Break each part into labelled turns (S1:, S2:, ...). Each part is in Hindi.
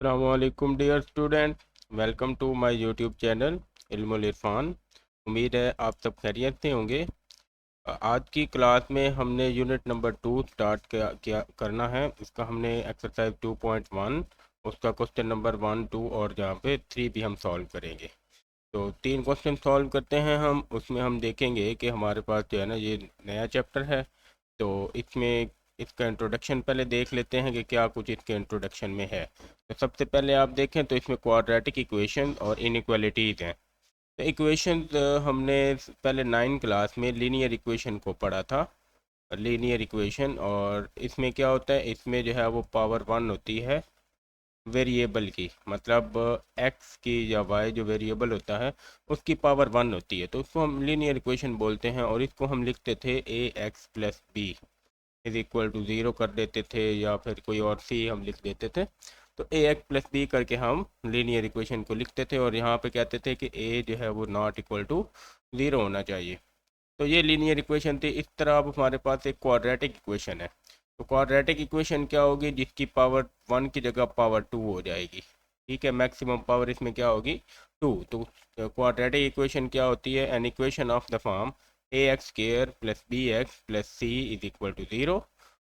S1: अस्सलामुअलैकुम dear student, welcome to my YouTube channel Ilmul Irfan. उम्मीद है आप सब खैरियत से होंगे। आज की क्लास में हमने यूनिट नंबर 2 स्टार्ट किया करना है। इसका हमने एक्सरसाइज 2.1 उसका क्वेश्चन नंबर 1, 2 और जहाँ पे 3 भी हम सॉल्व करेंगे। तो 3 क्वेश्चन सॉल्व करते हैं हम। उसमें हम देखेंगे कि हमारे पास जो है ना ये नया चैप्टर है। तो इसमें इसका इंट्रोडक्शन पहले देख लेते हैं कि क्या कुछ इसके इंट्रोडक्शन में है। तो सबसे पहले आप देखें तो इसमें क्वाड्रेटिक इक्वेशन और इनइक्वालिटीज़ हैं। तो इक्वेशंस हमने पहले 9 क्लास में लीनियर इक्वेशन को पढ़ा था। लीनियर इक्वेशन, और इसमें क्या होता है, इसमें जो है वो पावर 1 होती है वेरिएबल की, मतलब एक्स की या वाई जो वेरिएबल होता है उसकी पावर 1 होती है। तो उसको हम लीनियर इक्वेशन बोलते हैं, और इसको हम लिखते थे A X plus B is equal to zero कर देते थे, या फिर कोई और सी हम लिख देते थे। तो ए एक्स प्लस बी करके हम लीनियर इक्वेशन को लिखते थे, और यहाँ पे कहते थे कि ए जो है वो नॉट इक्वल टू ज़ीरो होना चाहिए। तो ये लीनियर इक्वेशन थी। इस तरह अब हमारे पास एक क्वाड्रेटिक इक्वेशन है। तो क्वाड्रेटिक इक्वेशन क्या होगी, जिसकी पावर 1 की जगह पावर 2 हो जाएगी। ठीक है, मैक्सिमम पावर इसमें क्या होगी, 2। तो क्वाड्रेटिक इक्वेशन क्या होती है, an equation of the form a x square plus B x plus C is equal to zero.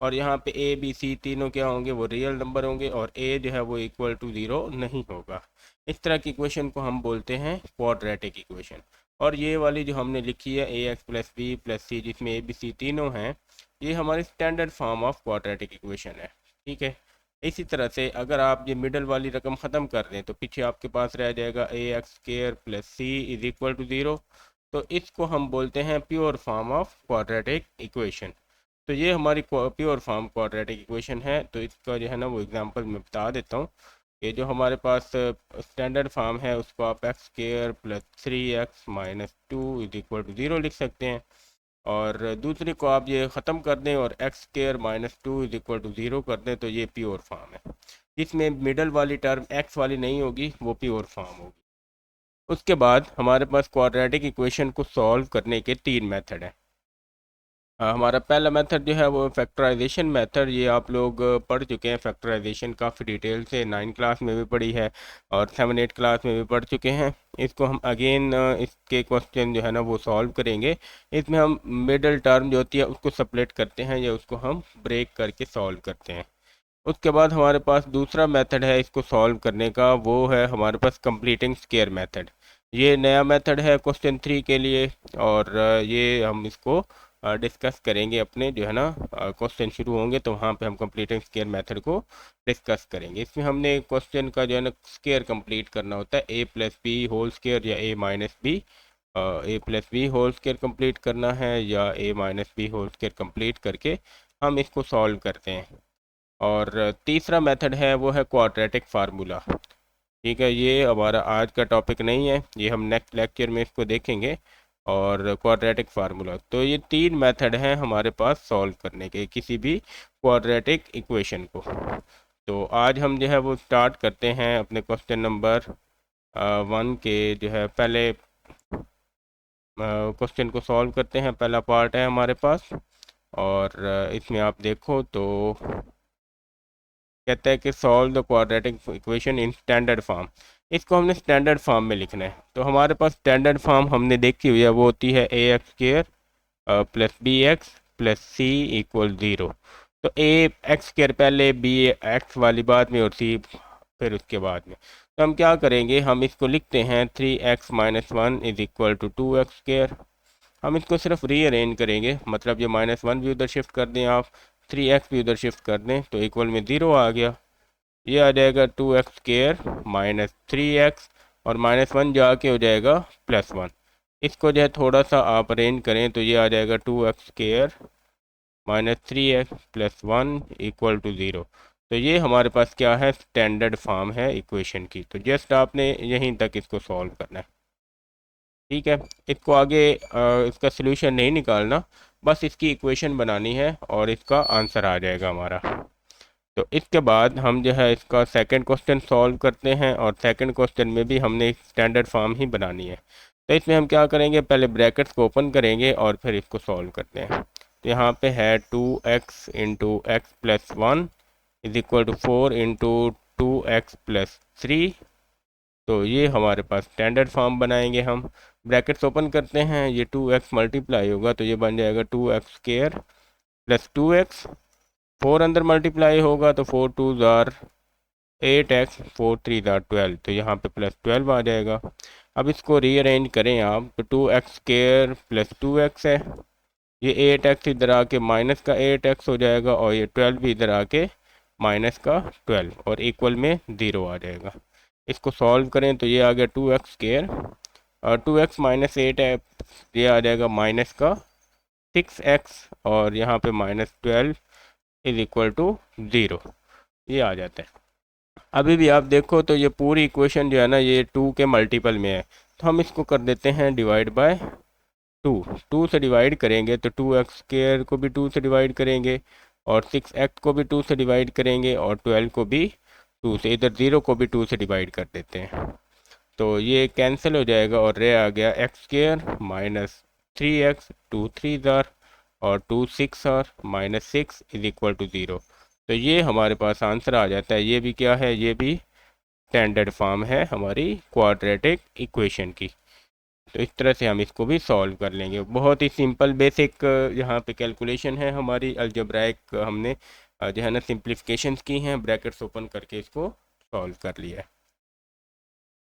S1: और यहाँ पे ए बी सी तीनों क्या होंगे, वो रियल नंबर होंगे, और ए जो है वो इक्वल टू ज़ीरो नहीं होगा। इस तरह की इक्वेशन को हम बोलते हैं क्वाड्रेटिक इक्वेशन। और ये वाली जो हमने लिखी है A X plus B plus सी, जिसमें ए बी सी तीनों हैं, ये हमारी standard form of quadratic equation है। ठीक है, इसी तरह से अगर आप ये मिडल वाली रकम ख़त्म कर दें तो पीछे आपके पास रह जाएगा A x square plus C is equal to zero. तो इसको हम बोलते हैं pure form of quadratic equation. तो ये हमारी प्योर फॉर्म क्वाड्रेटिक इक्वेशन है। तो इसका जो है ना वो एग्जांपल मैं बता देता हूँ। ये जो हमारे पास स्टैंडर्ड फॉर्म है उसको आप x square plus 3x minus 2 is equal to zero लिख सकते हैं। और दूसरे को आप ये ख़त्म कर दें और x square minus 2 is equal to zero कर दें, तो ये प्योर फॉर्म है। जिसमें मिडल वाली टर्म एक्स वाली नहीं होगी, वो प्योर फॉर्म होगी। उसके बाद हमारे पास क्वाड्रेटिक इक्वेशन को सॉल्व करने के 3 मेथड हैं। हमारा पहला मेथड जो है वो फैक्टराइजेशन मेथड। ये आप लोग पढ़ चुके हैं फैक्टराइजेशन काफ़ी डिटेल से, 9 क्लास में भी पढ़ी है और 7-8 क्लास में भी पढ़ चुके हैं। इसको हम अगेन इसके क्वेश्चन जो है ना वो सॉल्व करेंगे। इसमें हम मिडल टर्म जो होती है उसको सेपरेट करते हैं, या उसको हम ब्रेक करके सॉल्व करते हैं। उसके बाद हमारे पास दूसरा मेथड है इसको सॉल्व करने का, वो है हमारे पास कंप्लीटिंग स्क्वायर मेथड। ये नया मेथड है क्वेश्चन 3 के लिए, और ये हम इसको डिस्कस करेंगे अपने जो है ना क्वेश्चन शुरू होंगे तो वहाँ पे हम कंप्लीटिंग स्क्वायर मेथड को डिस्कस करेंगे। इसमें हमने क्वेश्चन का जो है ना स्क्वायर कंप्लीट करना होता है, A plus B whole square या A minus B. A plus B whole square complete करना है या A minus B whole square complete करके हम इसको सॉल्व करते हैं। और तीसरा मेथड है वो है क्वाड्रेटिक फार्मूला। ठीक है, ये हमारा आज का टॉपिक नहीं है, ये हम नेक्स्ट लेक्चर में इसको देखेंगे। और क्वाड्रेटिक फार्मूला, तो ये 3 मेथड हैं हमारे पास सॉल्व करने के किसी भी क्वाड्रेटिक इक्वेशन को। तो आज हम जो है वो स्टार्ट करते हैं अपने क्वेश्चन नंबर 1 के जो है पहले क्वेश्चन को सॉल्व करते हैं। पहला पार्ट है हमारे पास, और इसमें आप देखो तो कहता है कि solve the quadratic equation in standard form. इसको हमने स्टैंडर्ड फॉर्म में लिखना है। तो हमारे पास स्टैंडर्ड फॉर्म हमने देखी हुई है, वो होती है A x square plus B x plus C equal zero. तो ए एक्स स्क्वायर पहले, बी एक्स वाली बाद में, और सी फिर उसके बाद में। तो हम क्या करेंगे, हम इसको लिखते हैं 3x minus 1 is equal to 2x square. हम इसको सिर्फ रीअरेंज करेंगे, मतलब ये -1 भी उधर शिफ्ट कर दें आप, 3x भी उधर शिफ्ट कर दें, तो इक्वल में 0 आ गया। ये आ जाएगा 2x स्क्वायर माइनस 3x, और -1 जाके हो जाएगा +1। इसको जो है थोड़ा सा आप अरेंज करें तो ये आ जाएगा 2x square minus 3x plus 1 equal to 0। तो ये हमारे पास क्या है, स्टैंडर्ड फॉर्म है इक्वेशन की। तो जस्ट आपने यहीं तक इसको सॉल्व करना है। ठीक है, इसको आगे इसका सोल्यूशन नहीं निकालना, बस इसकी इक्वेशन बनानी है और इसका आंसर आ जाएगा हमारा। तो इसके बाद हम जो है इसका सेकंड क्वेश्चन सॉल्व करते हैं, और सेकंड क्वेश्चन में भी हमने स्टैंडर्ड फॉर्म ही बनानी है। तो इसमें हम क्या करेंगे, पहले ब्रैकेट्स को ओपन करेंगे और फिर इसको सॉल्व करते हैं। तो यहाँ पे है 2x into x plus 1 is equal to 4 into 2x+3। तो ये हमारे पास स्टैंडर्ड फॉर्म बनाएंगे हम। ब्रैकेट्स ओपन करते हैं, ये 2x मल्टीप्लाई होगा तो ये बन जाएगा 2x² + 2x। 4 अंदर मल्टीप्लाई होगा तो 4 2 ज़ार 8x, 4 3 ज़ार 12, तो यहाँ पे +12 आ जाएगा। अब इसको रीअरेंज करें आप तो 2x² + 2x है, ये 8x इधर आके माइनस का 8x हो जाएगा और ये 12 भी इधर आके माइनस का 12 और इक्वल में 0 आ जाएगा। इसको सॉल्व करें तो ये आ गया 2x² और 2x - 8 है, ये आ जाएगा माइनस का 6x और यहाँ पे -12 = 0, ये आ जाता है। अभी भी आप देखो तो ये पूरी इक्वेशन जो है ना ये 2 के मल्टीपल में है, तो हम इसको कर देते हैं डिवाइड बाय 2। 2 से डिवाइड करेंगे तो 2x² को भी 2 से डिवाइड करेंगे और 6x को भी 2 से डिवाइड करेंगे और 12 को भी 2 से, इधर 0 को भी 2 से डिवाइड कर देते हैं तो ये कैंसिल हो जाएगा और रह आ गया x² - 3x, 2 3 ज़ार और 2 6 और -6 = 0। तो ये हमारे पास आंसर आ जाता है। ये भी क्या है, ये भी स्टैंडर्ड फॉर्म है हमारी क्वाड्रेटिक इक्वेशन की। तो इस तरह से हम इसको भी सॉल्व कर लेंगे। बहुत ही सिंपल बेसिक यहाँ पे कैलकुलेशन है हमारी अलजेब्राइक, हमने जो है ना सिंप्लीफिकेशंस की हैं, ब्रैकेट्स ओपन करके इसको सॉल्व कर लिया है।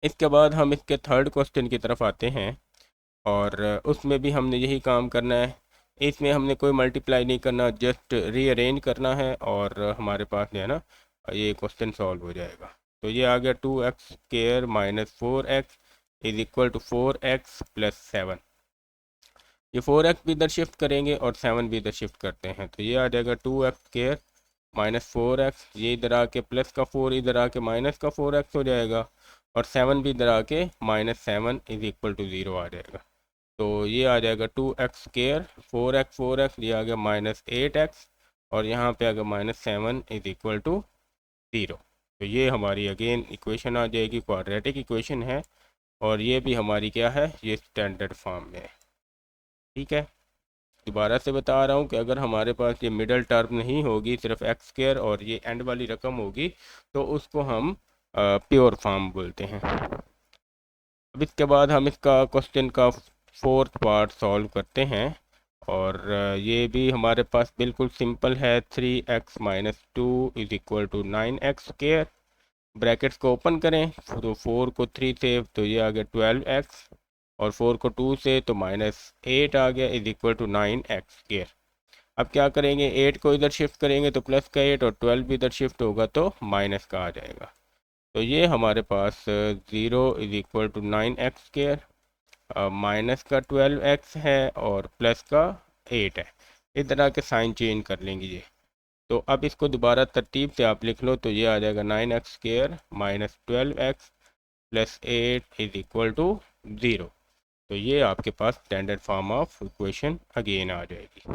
S1: इसके बाद हम इसके थर्ड क्वेश्चन की तरफ आते हैं और उसमें भी हमने यही काम करना है। इसमें हमने कोई मल्टीप्लाई नहीं करना, जस्ट रीअरेंज करना है और हमारे पास जो है ना ये क्वेश्चन सॉल्व हो जाएगा। तो ये आ गया 2x² - 4x = 4x + 7। ये 4x भी इधर शिफ्ट करेंगे और 7 भी इधर शिफ्ट करते हैं तो ये आ जाएगा 2x² - 4x, ये इधर आके प्लस का 4 इधर आके माइनस का 4x हो जाएगा और 7 भी इधर आके -7 = 0 आ जाएगा। तो ये आ जाएगा 2x², 4x ये आ गया -8x और यहाँ पे आ गया -7 = 0। तो ये हमारी अगेन इक्वेशन आ जाएगी, क्वाड्रेटिक इक्वेशन है और ये भी हमारी क्या है, ये स्टैंडर्ड फॉर्म में है। ठीक है, दोबारा से बता रहा हूँ कि अगर हमारे पास ये मिडल टर्म नहीं होगी, सिर्फ x² और ये एंड वाली रकम होगी तो उसको हम प्योर फॉर्म बोलते हैं। अब इसके बाद हम इसका क्वेश्चन का फोर्थ पार्ट सॉल्व करते हैं और ये भी हमारे पास बिल्कुल सिंपल है। 3x - 2 = 9x²। ब्रैकेट्स को ओपन करें तो 4 को 3 से तो ये आ गया 12x और 4 को 2 से तो -8 आ गया = 9x²। अब क्या करेंगे, 8 को इधर शिफ्ट करेंगे तो प्लस का 8 और 12 भी इधर शिफ्ट होगा तो माइनस का आ जाएगा। तो ये हमारे पास 0 = 9x², माइनस का 12x है और प्लस का 8 है। इस तरह के साइन चेंज कर लेंगे ये। तो अब इसको दोबारा तरतीब से आप लिख लो तो ये आ जाएगा 9x² - 12x + 8 = 0। तो ये आपके पास standard form of equation again आ जाएगी।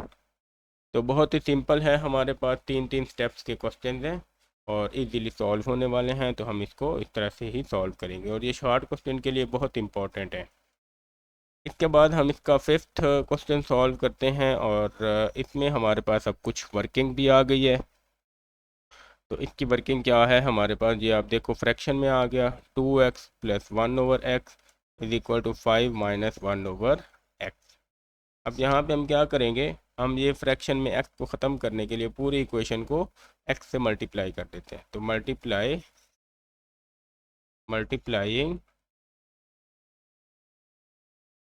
S1: तो बहुत ही सिंपल है, हमारे पास 3 स्टेप्स के क्वेश्चन हैं और इजीली सॉल्व होने वाले हैं, तो हम इसको इस तरह से ही सॉल्व करेंगे और ये शॉर्ट क्वेश्चन के लिए बहुत इंपॉर्टेंट है। इसके बाद हम इसका फिफ्थ क्वेश्चन सॉल्व करते हैं और इसमें हमारे पास अब कुछ वर्किंग भी आ गई है। तो इसकी वर्किंग क्या है हमारे पास, ये आप देखो फ्रैक्शन में आ गया 2x + 1/x = 5 - 1/x। अब यहाँ पे हम क्या करेंगे, हम ये फ्रैक्शन में x को ख़त्म करने के लिए पूरी इक्वेशन को x से मल्टीप्लाई कर देते हैं। तो multiplying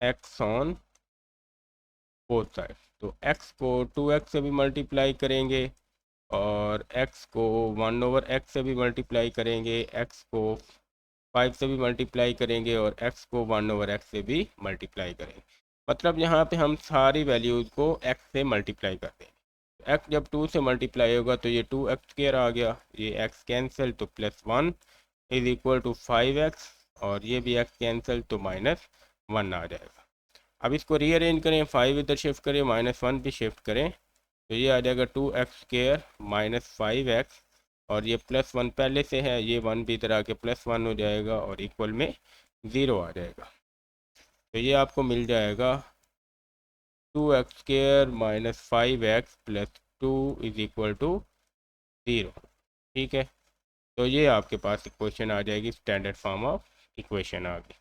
S1: x on both side. तो x को 2x से भी मल्टीप्लाई करेंगे और x को 1/x से भी मल्टीप्लाई करेंगे, x को 5 से भी मल्टीप्लाई करेंगे और x को 1/x से भी मल्टीप्लाई करेंगे। मतलब यहाँ पे हम सारी वैल्यूज़ को x से मल्टीप्लाई कर देंगे। x जब 2 से मल्टीप्लाई होगा तो ये 2x² आ गया, ये x कैंसिल तो +1 = 5x और ये भी x कैंसिल तो -1 आ जाएगा। अब इसको रीअरेंज करें, 5 इधर शिफ्ट करें, -1 भी शिफ्ट करें तो ये आ जाएगा 2x² - 5x और ये +1 पहले से है, ये 1 भी इधर आके +1 हो जाएगा और इक्वल में 0 आ जाएगा। तो ये आपको मिल जाएगा 2x² - 5x + 2 = 0। ठीक है, तो ये आपके पास इक्वेशन आ जाएगी, स्टैंडर्ड फॉर्म ऑफ इक्वेशन आ गई।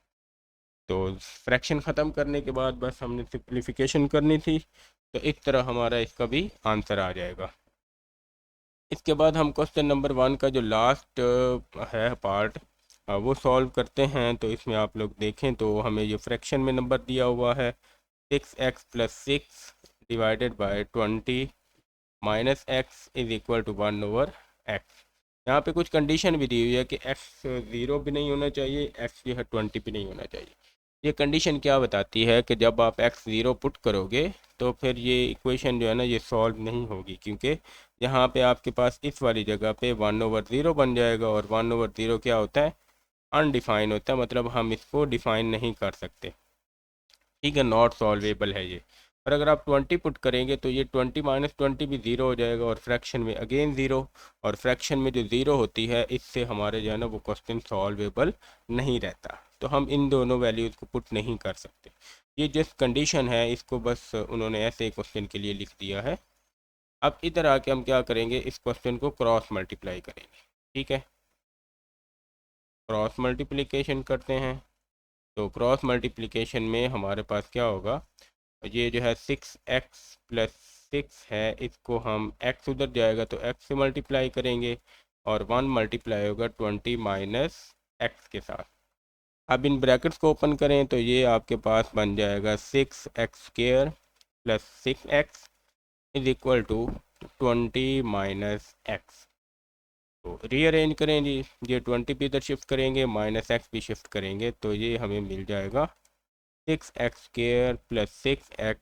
S1: तो फ्रैक्शन ख़त्म करने के बाद बस हमने सिंप्लीफिकेशन करनी थी, तो इस तरह हमारा इसका भी आंसर आ जाएगा। इसके बाद हम क्वेश्चन नंबर 1 का जो लास्ट है पार्ट वो सॉल्व करते हैं। तो इसमें आप लोग देखें तो हमें ये फ्रैक्शन में नंबर दिया हुआ है 6x + 6 divided by 20 minus x is equal to 1/x। यहाँ पे कुछ कंडीशन भी दी हुई है कि x 0 भी नहीं होना चाहिए, x जो है 20 भी नहीं होना चाहिए। ये कंडीशन क्या बताती है कि जब आप x 0 पुट करोगे तो फिर ये इक्वेशन जो है ना ये सॉल्व नहीं होगी, क्योंकि यहाँ पे आपके पास इस वाली जगह पे 1/0 बन जाएगा, और 1/0 क्या होता है, अनडिफाइन होता है, मतलब हम इसको डिफाइन नहीं कर सकते। ठीक है, नॉट सॉल्वेबल है ये। और अगर आप 20 पुट करेंगे तो ये 20 - 20 भी ज़ीरो हो जाएगा, और फ्रैक्शन में अगेन ज़ीरो, और फ्रैक्शन में जो ज़ीरो होती है इससे हमारे जो है ना वो क्वेश्चन सॉल्वेबल नहीं रहता। तो हम इन दोनों वैल्यूज़ को पुट नहीं कर सकते। ये जिस कंडीशन है इसको बस उन्होंने ऐसे क्वेश्चन के लिए लिख दिया है। अब इधर आके हम क्या करेंगे, इस क्वेश्चन को क्रॉस मल्टीप्लाई करेंगे। ठीक है, क्रॉस मल्टीप्लिकेशन करते हैं। तो क्रॉस मल्टीप्लिकेशन में हमारे पास क्या होगा, ये जो है 6x + 6 है, इसको हम x उधर जाएगा तो x से मल्टीप्लाई करेंगे, और 1 मल्टीप्लाई होगा 20 माइनस x के साथ। अब इन ब्रैकेट्स को ओपन करें तो ये आपके पास बन जाएगा 6x² + 6x is equal to 20 minus x। तो रीअरेंज करें जी, ये 20 भी इधर शिफ्ट करेंगे, माइनस x भी शिफ्ट करेंगे, तो ये हमें मिल जाएगा 6x² + 6x,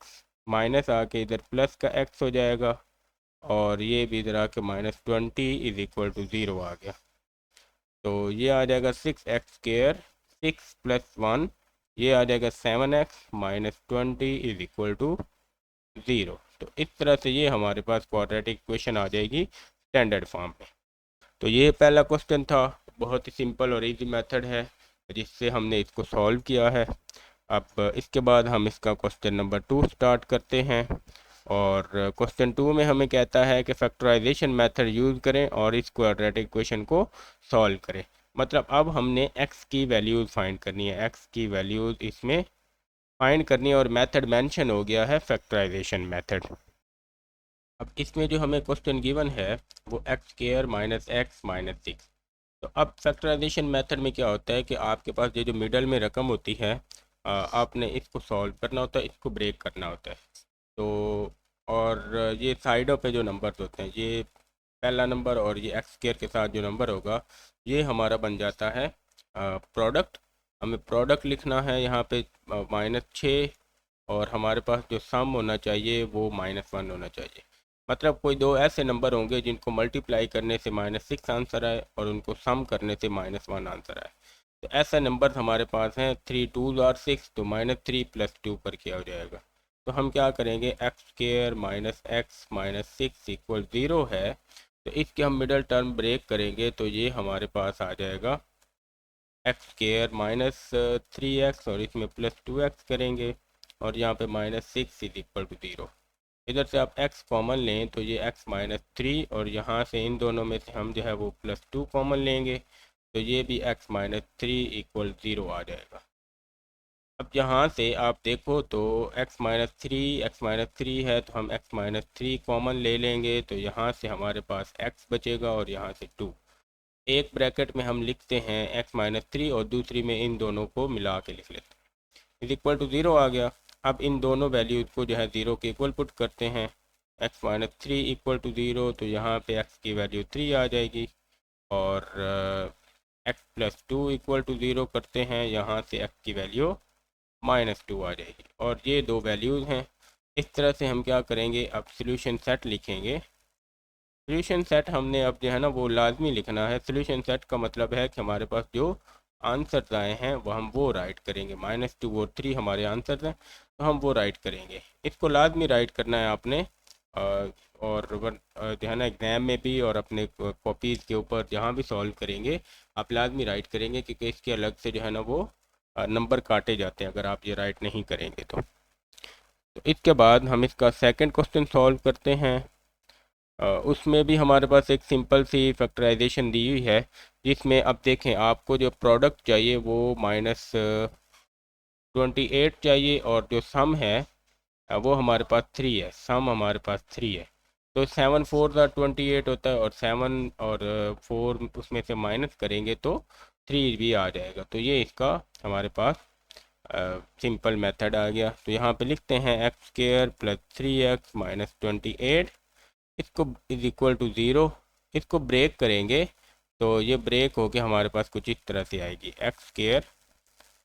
S1: माइनस आके इधर प्लस का x हो जाएगा, और ये भी इधर आके -20 इज इक्वल टू 0 आ गया। तो ये आ जाएगा 6x², 6 + 1, ये आ जाएगा 7x, -20 इज इक्वल टू 0। तो इस तरह से ये हमारे पास क्वाड्रेटिक इक्वेशन आ जाएगी स्टैंडर्ड फॉर्म में। तो ये पहला क्वेश्चन था, बहुत ही सिंपल और इजी मेथड है जिससे हमने इसको सॉल्व किया है। अब इसके बाद हम इसका क्वेश्चन नंबर 2 स्टार्ट करते हैं, और क्वेश्चन 2 में हमें कहता है कि फैक्टराइजेशन मेथड यूज़ करें और इस क्वाड्रेटिक इक्वेशन को सॉल्व करें। मतलब अब हमने x की वैल्यूज़ फाइंड करनी है, x की वैल्यूज़ इसमें फाइंड करनी है, और मेथड मेंशन हो गया है फैक्टराइजेशन मेथड। अब इसमें जो हमें क्वेश्चन गिवन है वो x² - x - 6। तो अब फैक्टराइजेशन मेथड में क्या होता है कि आपके पास ये जो मिडल में रकम होती है, आपने इसको सॉल्व करना होता है, इसको ब्रेक करना होता है। तो और ये साइडों पे जो नंबर्स होते हैं, ये पहला नंबर और ये x² के साथ जो नंबर होगा ये हमारा बन जाता है प्रोडक्ट। हमें प्रोडक्ट लिखना है यहाँ पे -6, और हमारे पास जो सम होना चाहिए वो -1 होना चाहिए। मतलब कोई दो ऐसे नंबर होंगे जिनको मल्टीप्लाई करने से -6 आंसर आए और उनको सम करने से -1 आंसर आए। तो ऐसे नंबर हमारे पास हैं, 3 2 आर 6, तो -3 + 2 पर क्या हो जाएगा। तो हम क्या करेंगे, x² - x - 6 इक्वल 0 है, तो इसके हम मिडल टर्म ब्रेक करेंगे, तो ये हमारे पास आ जाएगा x² - 3x, और इसमें +2x करेंगे, और यहाँ पे -6 इज इक्वल टू 0। इधर से आप x कॉमन लें तो ये x - 3, और यहाँ से इन दोनों में से हम जो है वो +2 कॉमन लेंगे, तो ये भी x - 3 इक्वल 0 आ जाएगा। अब यहाँ से आप देखो तो x - 3 है, तो हम x - 3 कॉमन ले लेंगे, तो यहाँ से हमारे पास x बचेगा और यहाँ से 2। एक ब्रैकेट में हम लिखते हैं x - 3, और दूसरी में इन दोनों को मिला के लिख लेते हैं, इज इक्वल टू 0 आ गया। अब इन दोनों वैल्यूज़ को जो है 0 के इक्वल पुट करते हैं, x - 3 इक्वल टू 0, तो यहाँ पे x की वैल्यू 3 आ जाएगी, और x + 2 इक्वल टू 0 करते हैं, यहाँ से x की वैल्यू -2 आ जाएगी, और ये दो वैल्यूज़ हैं। इस तरह से हम क्या करेंगे, अब सोल्यूशन सेट लिखेंगे। सोल्यूशन सेट हमने अब जो है ना वो लाजमी लिखना है। सोल्यूशन सेट का मतलब है कि हमारे पास जो आंसर्स आए हैं वो हम वो राइट करेंगे, -2 और 3 हमारे आंसर्स हैं, तो हम वो राइट करेंगे। इसको लाजमी राइट करना है आपने, और जो है ना एग्ज़ाम में भी और अपने कॉपीज़ के ऊपर जहाँ भी सॉल्व करेंगे आप लाजमी राइट करेंगे, क्योंकि इसके अलग से जो है ना वो नंबर काटे जाते हैं अगर आप ये राइट नहीं करेंगे तो। इसके बाद हम इसका सेकंड क्वेश्चन सॉल्व करते हैं। उसमें भी हमारे पास एक सिंपल सी फैक्टराइजेशन दी हुई है, जिसमें अब देखें आपको जो प्रोडक्ट चाहिए वो -28 चाहिए, और जो सम है वो हमारे पास 3 है, सम हमारे पास 3 है। तो 7 4 28 होता है, और 7 और 4 उसमें से माइनस करेंगे तो 3 भी आ जाएगा। तो ये इसका हमारे पास सिंपल मेथड आ गया। तो यहाँ पे लिखते हैं x square plus 3x minus 28, इसको इज इक्वल टू 0। इसको ब्रेक करेंगे तो ये ब्रेक होके हमारे पास कुछ इस तरह से आएगी, x square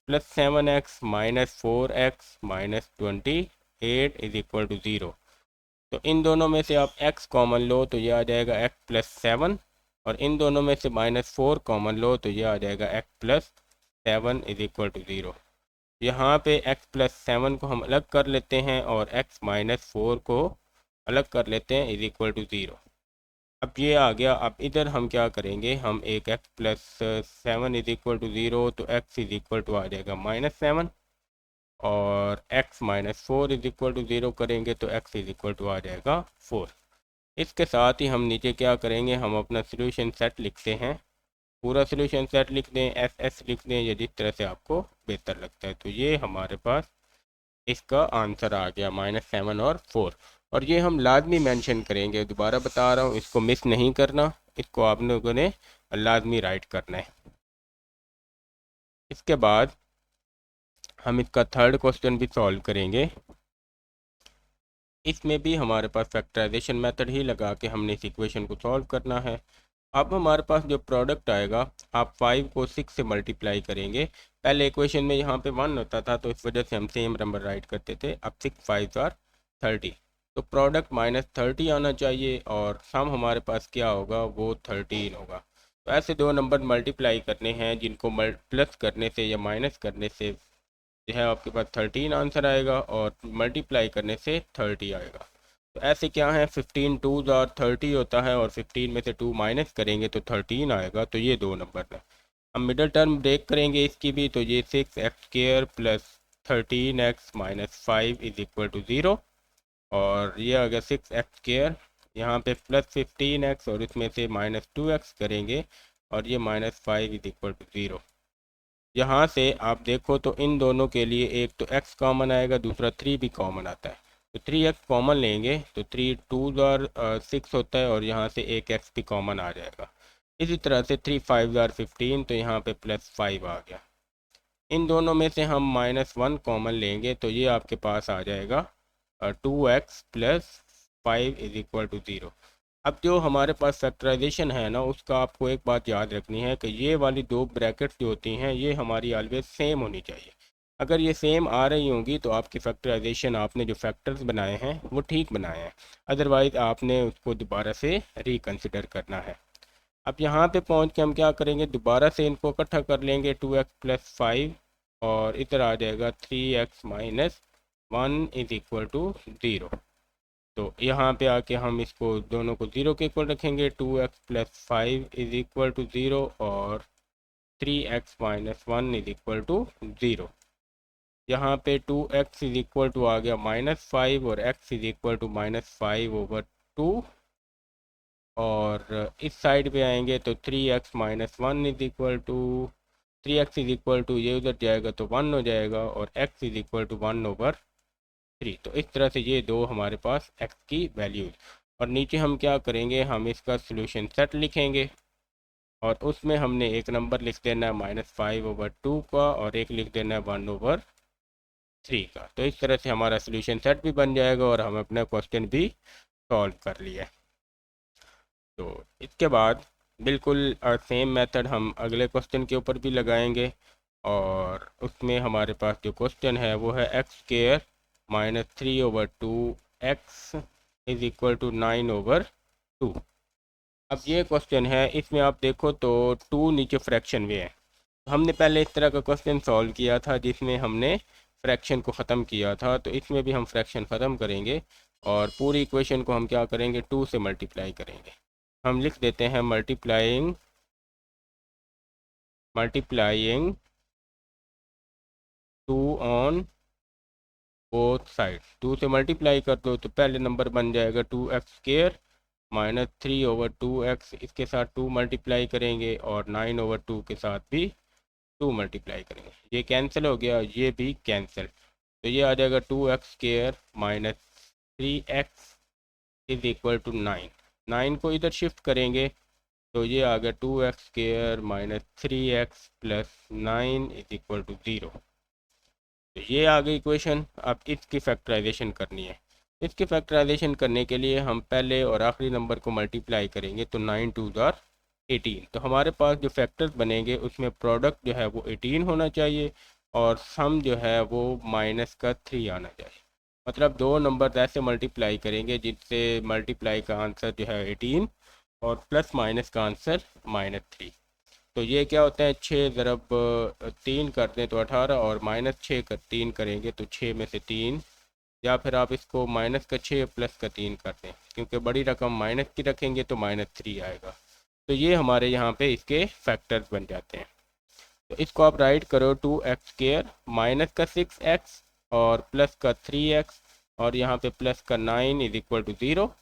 S1: plus 7x minus 4x minus 28 is equal to 0। तो इन दोनों में से आप x कॉमन लो तो ये आ जाएगा x प्लस 7, और इन दोनों में से -4 कॉमन लो तो ये आ जाएगा x plus 7 is equal to 0। यहाँ पे x प्लस 7 को हम अलग कर लेते हैं और x माइनस 4 को अलग कर लेते हैं इज इक्वल टू 0। अब ये आ गया। अब इधर हम क्या करेंगे, हम एक x plus 7 is equal to 0, तो x इज इक्वल टू आ जाएगा -7, और x minus 4 is equal to 0 करेंगे तो x इज इक्वल टू आ जाएगा 4। इसके साथ ही हम नीचे क्या करेंगे, हम अपना सोल्यूशन सेट लिखते हैं, पूरा सोल्यूशन सेट लिख दें, एस एस लिख दें, या जिस तरह से आपको बेहतर लगता है। तो ये हमारे पास इसका आंसर आ गया -7 और 4। और ये हम लाजमी मेंशन करेंगे, दोबारा बता रहा हूँ, इसको मिस नहीं करना, इसको आप लोगों ने लाजमी राइट करना है। इसके बाद हम इसका थर्ड क्वेश्चन भी सॉल्व करेंगे। इसमें भी हमारे पास फैक्टराइजेशन मेथड ही लगा के हमने इस इक्वेशन को सॉल्व करना है। अब हमारे पास जो प्रोडक्ट आएगा, आप 5 को 6 से मल्टीप्लाई करेंगे। पहले इक्वेशन में यहाँ पे 1 होता था, तो इस वजह से हम सेम नंबर राइट करते थे। अब 6 5 आर 30, तो प्रोडक्ट -30 आना चाहिए, और सम हमारे पास क्या होगा, वो 13 होगा। तो ऐसे दो नंबर मल्टीप्लाई करने हैं जिनको प्लस करने से या माइनस करने से जो है आपके पास 13 आंसर आएगा, और मल्टीप्लाई करने से 30 आएगा। तो ऐसे क्या है, 15 2 आर 30 होता है, और 15 में से 2 माइनस करेंगे तो 13 आएगा। तो ये दो नंबर है। हम मिडल टर्म ब्रेक करेंगे इसकी भी, तो ये 6x square plus 13x minus 5 is equal to 0, और ये आ गया 6x स्क्वायर, यहाँ पे प्लस 15x और इसमें से -2x करेंगे, और ये -5 इज इक्वल टू 0। यहाँ से आप देखो तो इन दोनों के लिए एक तो x कॉमन आएगा, दूसरा 3 भी कॉमन आता है। तो 3x कॉमन लेंगे तो 3 2 आर 6 होता है, और यहाँ से एक x भी कॉमन आ जाएगा। इसी तरह से 3 5 आर 15, तो यहाँ पे +5 आ गया। इन दोनों में से हम -1 कॉमन लेंगे तो ये आपके पास आ जाएगा 2x plus 5 is equal to 0। अब जो हमारे पास फैक्टराइजेशन है ना, उसका आपको एक बात याद रखनी है कि ये वाली दो ब्रैकेट्स जो होती हैं ये हमारी ऑलवेज सेम होनी चाहिए। अगर ये सेम आ रही होंगी तो आपकी फैक्टराइजेशन, आपने जो फैक्टर्स बनाए हैं वो ठीक बनाए हैं, अदरवाइज़ आपने उसको दोबारा से रिकन्सिडर करना है। अब यहाँ पे पहुँच के हम क्या करेंगे, दोबारा से इनको इकट्ठा कर लेंगे, 2x प्लस 5, और इधर आ जाएगा 3x minus 1 is equal to 0। तो यहाँ पे आके हम इसको दोनों को 0 के इक्वल रखेंगे, 2x plus 5 is equal to 0, और 3x minus 1 is equal to 0। यहाँ पे 2x इज इक्वल टू आ गया -5, और x इज इक्वल टू -5/2, और इस साइड पे आएंगे तो 3x minus 1 is equal to 3x is equal to, ये उधर जाएगा तो 1 हो जाएगा, और x इज इक्वल टू 1/3। तो इस तरह से ये दो हमारे पास x की वैल्यूज। और नीचे हम क्या करेंगे, हम इसका सोल्यूशन सेट लिखेंगे, और उसमें हमने एक नंबर लिख देना है -5/2 का, और एक लिख देना है 1/3 का। तो इस तरह से हमारा सोल्यूशन सेट भी बन जाएगा, और हम अपना क्वेश्चन भी सॉल्व कर लिया। तो इसके बाद बिल्कुल सेम मेथड हम अगले क्वेश्चन के ऊपर भी लगाएंगे, और उसमें हमारे पास जो क्वेश्चन है वो है x square -3/2 x is equal to 9/2। अब ये क्वेश्चन है, इसमें आप देखो तो 2 नीचे फ्रैक्शन में है। हमने पहले इस तरह का क्वेश्चन सॉल्व किया था जिसमें हमने फ्रैक्शन को ख़त्म किया था, तो इसमें भी हम फ्रैक्शन ख़त्म करेंगे, और पूरी इक्वेशन को हम क्या करेंगे, 2 से मल्टीप्लाई करेंगे। हम लिख देते हैं मल्टीप्लाइंग 2 ऑन बोथ साइड। 2 से मल्टीप्लाई कर दो तो पहले नंबर बन जाएगा 2x स्क्वायर -3/2x इसके साथ 2 मल्टीप्लाई करेंगे और 9/2 के साथ भी 2 मल्टीप्लाई करेंगे। ये कैंसिल हो गया, ये भी कैंसिल, तो ये आ जाएगा 2x² -3x is equal to 9। 9 को इधर शिफ्ट करेंगे तो ये आ गया 2x² -3x plus 9 is equal to 0। तो ये आ गई इक्वेशन। अब इसकी फैक्टराइजेशन करनी है। इसकी फैक्टराइजेशन करने के लिए हम पहले और आखिरी नंबर को मल्टीप्लाई करेंगे तो 9 2 ज़ार 18। तो हमारे पास जो फैक्टर्स बनेंगे उसमें प्रोडक्ट जो है वो 18 होना चाहिए और सम जो है वो -3 आना चाहिए। मतलब दो नंबर ऐसे मल्टीप्लाई करेंगे जिससे मल्टीप्लाई का आंसर जो है 18 और प्लस माइनस का आंसर -3। तो ये क्या होता है, 6 ज़रब 3 कर दें तो 18 और -6 कर 3 करेंगे तो 6 में से 3, या फिर आप इसको -6 प्लस का 3 कर दें, क्योंकि बड़ी रकम माइनस की रखेंगे तो -3 आएगा। तो ये हमारे यहाँ पे इसके फैक्टर्स बन जाते हैं। तो इसको आप राइट करो 2x² -6x और प्लस का 3x और यहाँ पे प्लस का 9 इज इक्वल टू 0।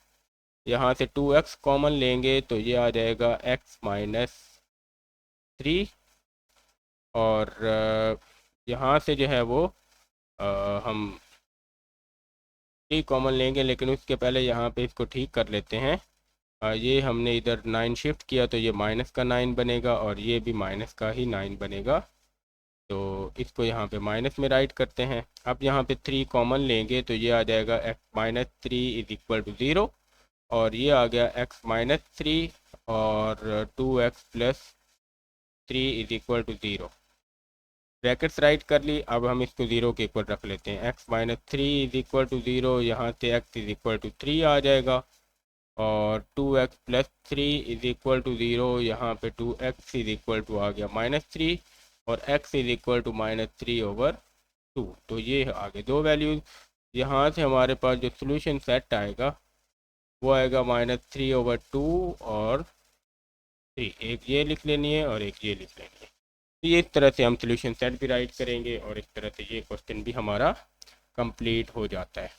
S1: यहाँ से 2x कॉमन लेंगे तो ये आ जाएगा x -3 और यहाँ से जो है वो हम 3 कॉमन लेंगे, लेकिन उसके पहले यहाँ पे इसको ठीक कर लेते हैं। ये हमने इधर 9 शिफ्ट किया तो ये माइनस का 9 बनेगा और ये भी माइनस का ही 9 बनेगा। तो इसको यहाँ पे माइनस में राइट करते हैं। अब यहाँ पे 3 कॉमन लेंगे तो ये आ जाएगा x -3 इज इक्वल टू 0 और ये आ गया x -3 और 2x plus 3 is equal to 0। Brackets write कर ली। अब हम इसको 0 के इक्वल रख लेते हैं। x -3 इज इक्वल टू 0, यहाँ से x इज इक्वल टू 3 आ जाएगा और 2x plus 3 is equal to 0, यहाँ पे 2x इज इक्वल टू आ गया -3 और x इज इक्वल टू -3/2। तो ये आगे दो वैल्यूज़। यहाँ से हमारे पास जो सोल्यूशन सेट आएगा वो आएगा -3/2 और 3। एक ये लिख लेनी है और एक ये लिख लेनी है। तो ये इस तरह से हम सोल्यूशन सेट भी राइट करेंगे और इस तरह से ये क्वेश्चन भी हमारा कंप्लीट हो जाता है।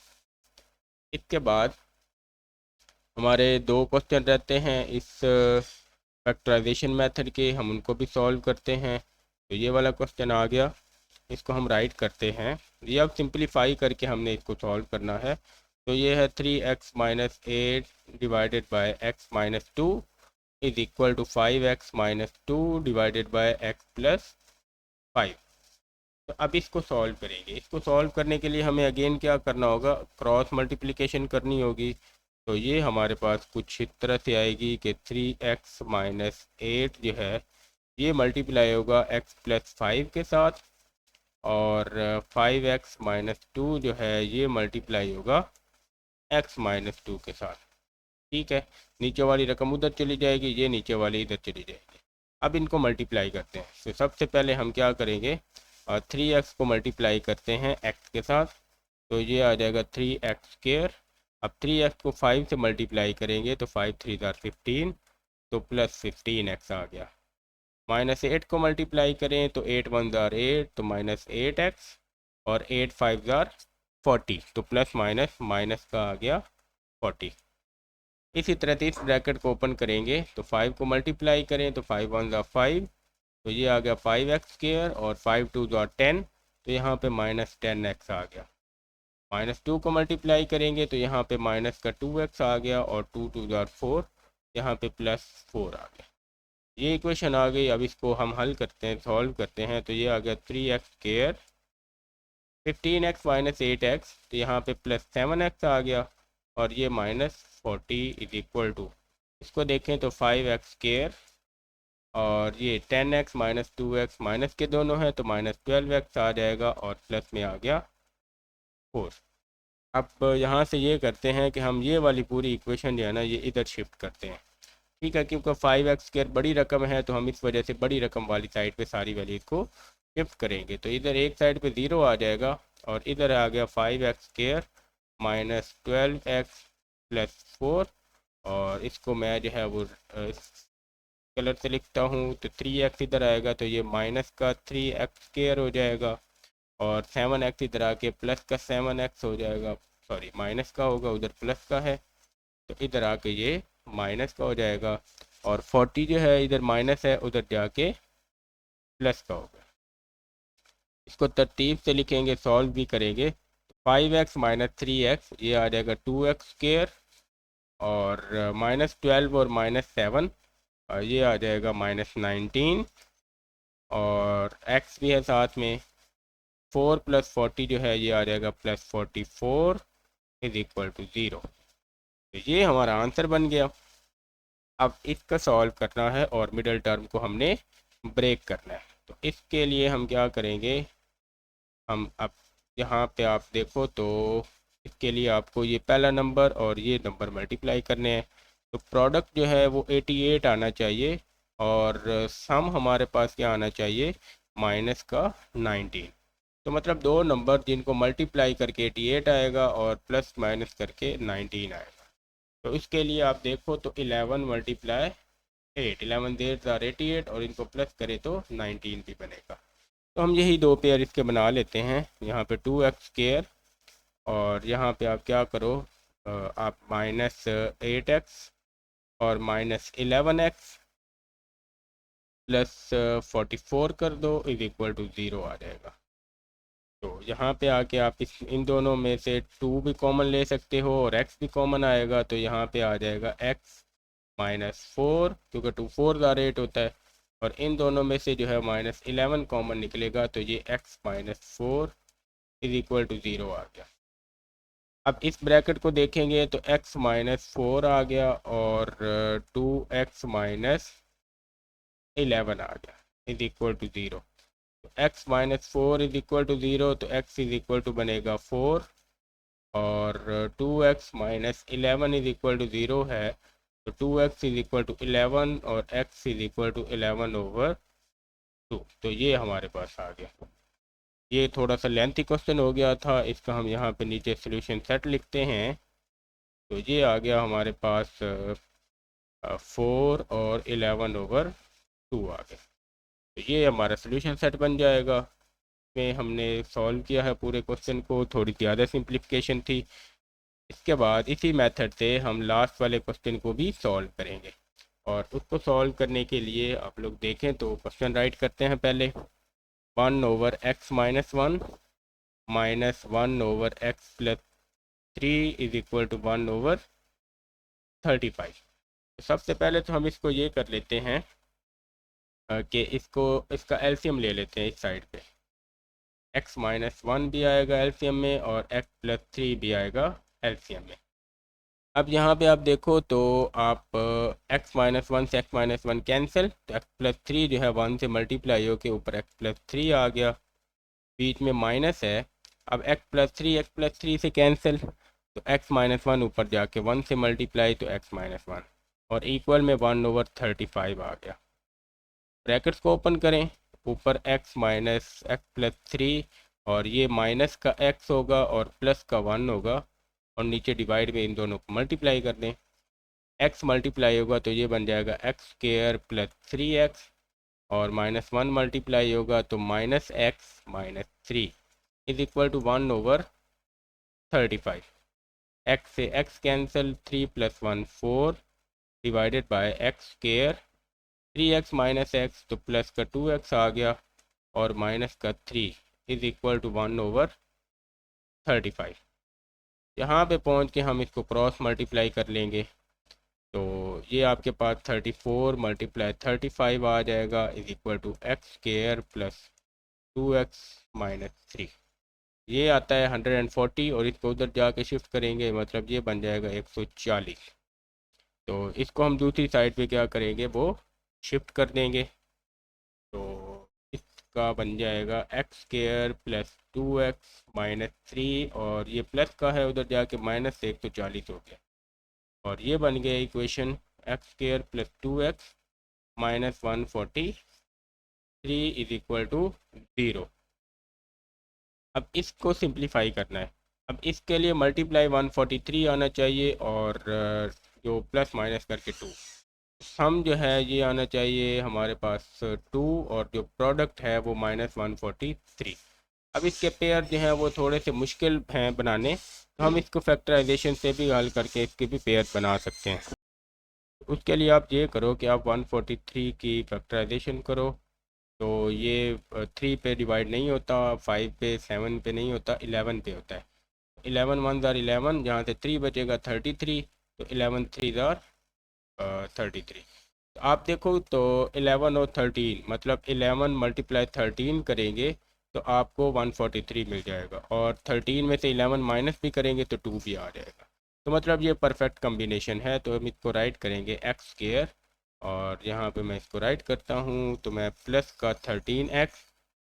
S1: इसके बाद हमारे दो क्वेश्चन रहते हैं इस फैक्टराइजेशन मेथड के, हम उनको भी सॉल्व करते हैं। तो ये वाला क्वेश्चन आ गया, इसको हम राइट करते हैं। ये अब सिंपलीफाई करके हमने इसको सॉल्व करना है। तो ये है 3x -8 divided by x -2 is equal to 5x -2 divided by x plus 5। तो अब इसको सॉल्व करेंगे। इसको सॉल्व करने के लिए हमें अगेन क्या करना होगा, क्रॉस मल्टीप्लिकेशन करनी होगी। तो ये हमारे पास कुछ इस तरह से आएगी कि 3x -8 जो है ये मल्टीप्लाई होगा x प्लस 5 के साथ और 5x -2 जो है ये मल्टीप्लाई होगा x -2 के साथ। ठीक है, नीचे वाली रकम उधर चली जाएगी, ये नीचे वाली इधर चली जाएगी। अब इनको मल्टीप्लाई करते हैं। तो सबसे पहले हम क्या करेंगे, 3x को मल्टीप्लाई करते हैं x के साथ, तो ये आ जाएगा 3x²। अब 3x को 5 से मल्टीप्लाई करेंगे तो 5 3 ज़ार 15, तो प्लस 15x आ गया। -8 को मल्टीप्लाई करें तो 8 1 ज़ार 8, तो -8x और 8 5 ज़ार 40, तो प्लस माइनस माइनस का आ गया 40। इसी तरह से इस ब्रैकेट को ओपन करेंगे तो 5 को मल्टीप्लाई करें तो 5 1 ज़ार 5, तो ये आ गया 5x² और 5 2 ज़ार 10, तो यहाँ पे -10x आ गया। -2 को मल्टीप्लाई करेंगे तो यहाँ पे माइनस का 2x आ गया और 2 2 ज़ार 4, यहाँ पे +4 आ गया। ये इक्वेशन आ गई। अब इसको हम हल करते हैं, सॉल्व करते हैं। तो ये आ गया 3x² 15x -8x, तो यहाँ पे +7x आ गया और ये -40 इज इक्वल टू, इसको देखें तो 5x² और ये 10x -2x माइनस के दोनों हैं तो -12x आ जाएगा और प्लस में आ गया 4। अब यहाँ से ये करते हैं कि हम ये वाली पूरी इक्वेशन जो है ना ये इधर शिफ्ट करते हैं। ठीक है, क्योंकि 5x² बड़ी रकम है तो हम इस वजह से बड़ी रकम वाली साइड पे सारी वैल्यूज को शिफ्ट करेंगे। तो इधर एक साइड पे 0 आ जाएगा और इधर आ गया 5x² -12x प्लस 4, और इसको मैं जो है वो कलर से लिखता हूँ। तो 3x इधर आएगा तो ये माइनस का 3x² हो जाएगा और 7x इधर आके प्लस का 7x हो जाएगा, सॉरी माइनस का होगा, उधर प्लस का है, तो इधर आके ये माइनस का हो जाएगा, और 40 जो है इधर माइनस है उधर जाके प्लस का होगा। इसको तरतीब से लिखेंगे, सॉल्व भी करेंगे। 5x माइनस 3x ये आ जाएगा 2x स्क्वेयर, और -12 और -7 ये आ जाएगा -19, और x भी है साथ में। 4 + 40 जो है ये आ जाएगा +44 इज इक्वल टू 0। तो ये हमारा आंसर बन गया। अब इसका सॉल्व करना है और मिडल टर्म को हमने ब्रेक करना है। तो इसके लिए हम क्या करेंगे, हम अब यहाँ पे आप देखो तो इसके लिए आपको ये पहला नंबर और ये नंबर मल्टीप्लाई करने हैं। तो प्रोडक्ट जो है वो 88 आना चाहिए, और सम हमारे पास क्या आना चाहिए, माइनस का 19। तो मतलब दो नंबर जिनको मल्टीप्लाई करके 88 आएगा और प्लस माइनस करके 19 आएगा। तो इसके लिए आप देखो तो 11 × 8, 11 देर आर 88, और इनको प्लस करें तो 19 भी बनेगा। तो हम यही दो पेयर इसके बना लेते हैं। यहाँ पे 2x स्क्वेयर, और यहाँ पे आप क्या करो, आप -8x और -11x प्लस 44 कर दो इज इक्वल टू 0 आ जाएगा। तो यहाँ पे आके आप इन दोनों में से 2 भी कॉमन ले सकते हो और x भी कॉमन आएगा, तो यहाँ पे आ जाएगा x -4, क्योंकि 2 4 8 होता है, और इन दोनों में से जो है -11 कॉमन निकलेगा, तो ये x -4 इज इक्वल टू 0 आ गया। अब इस ब्रैकेट को देखेंगे तो x -4 आ गया और 2x -11 आ गया इज इक्वल टू 0। तो x -4 इज इक्वल टू 0, तो x इज इक्वल टू बनेगा 4, और 2x -11 इज इक्वल टू 0 है, तो 2x इज इक्वल टू 11 और x इज इक्वल टू 11/2। तो ये हमारे पास आ गया। ये थोड़ा सा लेंथी क्वेश्चन हो गया था, इसका हम यहाँ पे नीचे सोल्यूशन सेट लिखते हैं। तो ये आ गया हमारे पास 4 और 11/2 आ गया। तो ये हमारा सोल्यूशन सेट बन जाएगा। में हमने सॉल्व किया है पूरे क्वेश्चन को, थोड़ी ज़्यादा सिंप्लीफिकेशन थी। इसके बाद इसी मेथड से हम लास्ट वाले क्वेश्चन को भी सॉल्व करेंगे, और उसको सॉल्व करने के लिए आप लोग देखें तो क्वेश्चन राइट करते हैं पहले। 1/x - 1 -1/x + 3 is equal to 1/35। तो सबसे पहले तो हम इसको ये कर लेते हैं कि इसका एलसीएम ले लेते हैं। इस साइड पे x - 1 भी आएगा एलसीएम में, और x + 3 भी आएगा एलसीएम में। अब यहाँ पे आप देखो तो आप x - 1 से x - 1 कैंसिल, तो x + 3 जो है 1 से मल्टीप्लाई होके ऊपर x + 3 आ गया, बीच में माइनस है। अब x + 3 से कैंसिल, तो x - 1 ऊपर जाके 1 से मल्टीप्लाई, तो x - 1, और इक्वल में 1/35 आ गया। ब्रैकेट्स को ओपन करें, ऊपर x + 3, और ये माइनस का x होगा और प्लस का 1 होगा, और नीचे डिवाइड में इन दोनों को मल्टीप्लाई कर दें। x मल्टीप्लाई होगा तो ये बन जाएगा x² + 3x, और -1 मल्टीप्लाई होगा तो -x - 3 is equal to 1/35। x से x cancel, 3 + 1 4 divided by x², 3x - x तो प्लस का 2x आ गया, और माइनस का 3 इज इक्वल टू 1/35। यहाँ पे पहुँच के हम इसको क्रॉस मल्टीप्लाई कर लेंगे, तो ये आपके पास 34 × 35 आ जाएगा is equal to x² + 2x - 3। ये आता है 140, और इसको उधर जाके शिफ्ट करेंगे, मतलब ये बन जाएगा 140। तो इसको हम दूसरी साइड पे क्या करेंगे, वो शिफ्ट कर देंगे। तो इसका बन जाएगा x² + 2x - 3, और ये प्लस का है उधर जाके माइनस से 140 हो गया, और ये बन गया equation x² + 2x - 143 is equal to 0। अब इसको सिंप्लीफाई करना है। अब इसके लिए मल्टीप्लाई 143 आना चाहिए, और जो प्लस माइनस करके 2, सम जो है ये आना चाहिए हमारे पास 2, और जो प्रोडक्ट है वो -143। अब इसके पेयर जो हैं वो थोड़े से मुश्किल हैं बनाने, तो हम इसको फैक्टराइजेशन से भी हल करके इसके भी पेयर बना सकते हैं। उसके लिए आप ये करो कि आप 143 की फैक्टराइजेशन करो। तो ये 3 पे डिवाइड नहीं होता, 5 पे, 7 पे नहीं होता, 11 पे होता है। 11 वन ज़ार 11, जहाँ से 3 बचेगा 33, तो 11 3 ज़ार 33। तो आप देखो तो 11 और 13 मतलब 11 मल्टीप्लाई 13 करेंगे तो आपको 143 मिल जाएगा, और 13 में से 11 माइनस भी करेंगे तो 2 भी आ जाएगा। तो मतलब ये परफेक्ट कम्बिनेशन है। तो हम इसको राइट करेंगे एक्स स्क्वायर, और यहाँ पे मैं इसको राइट करता हूँ तो मैं प्लस का 13x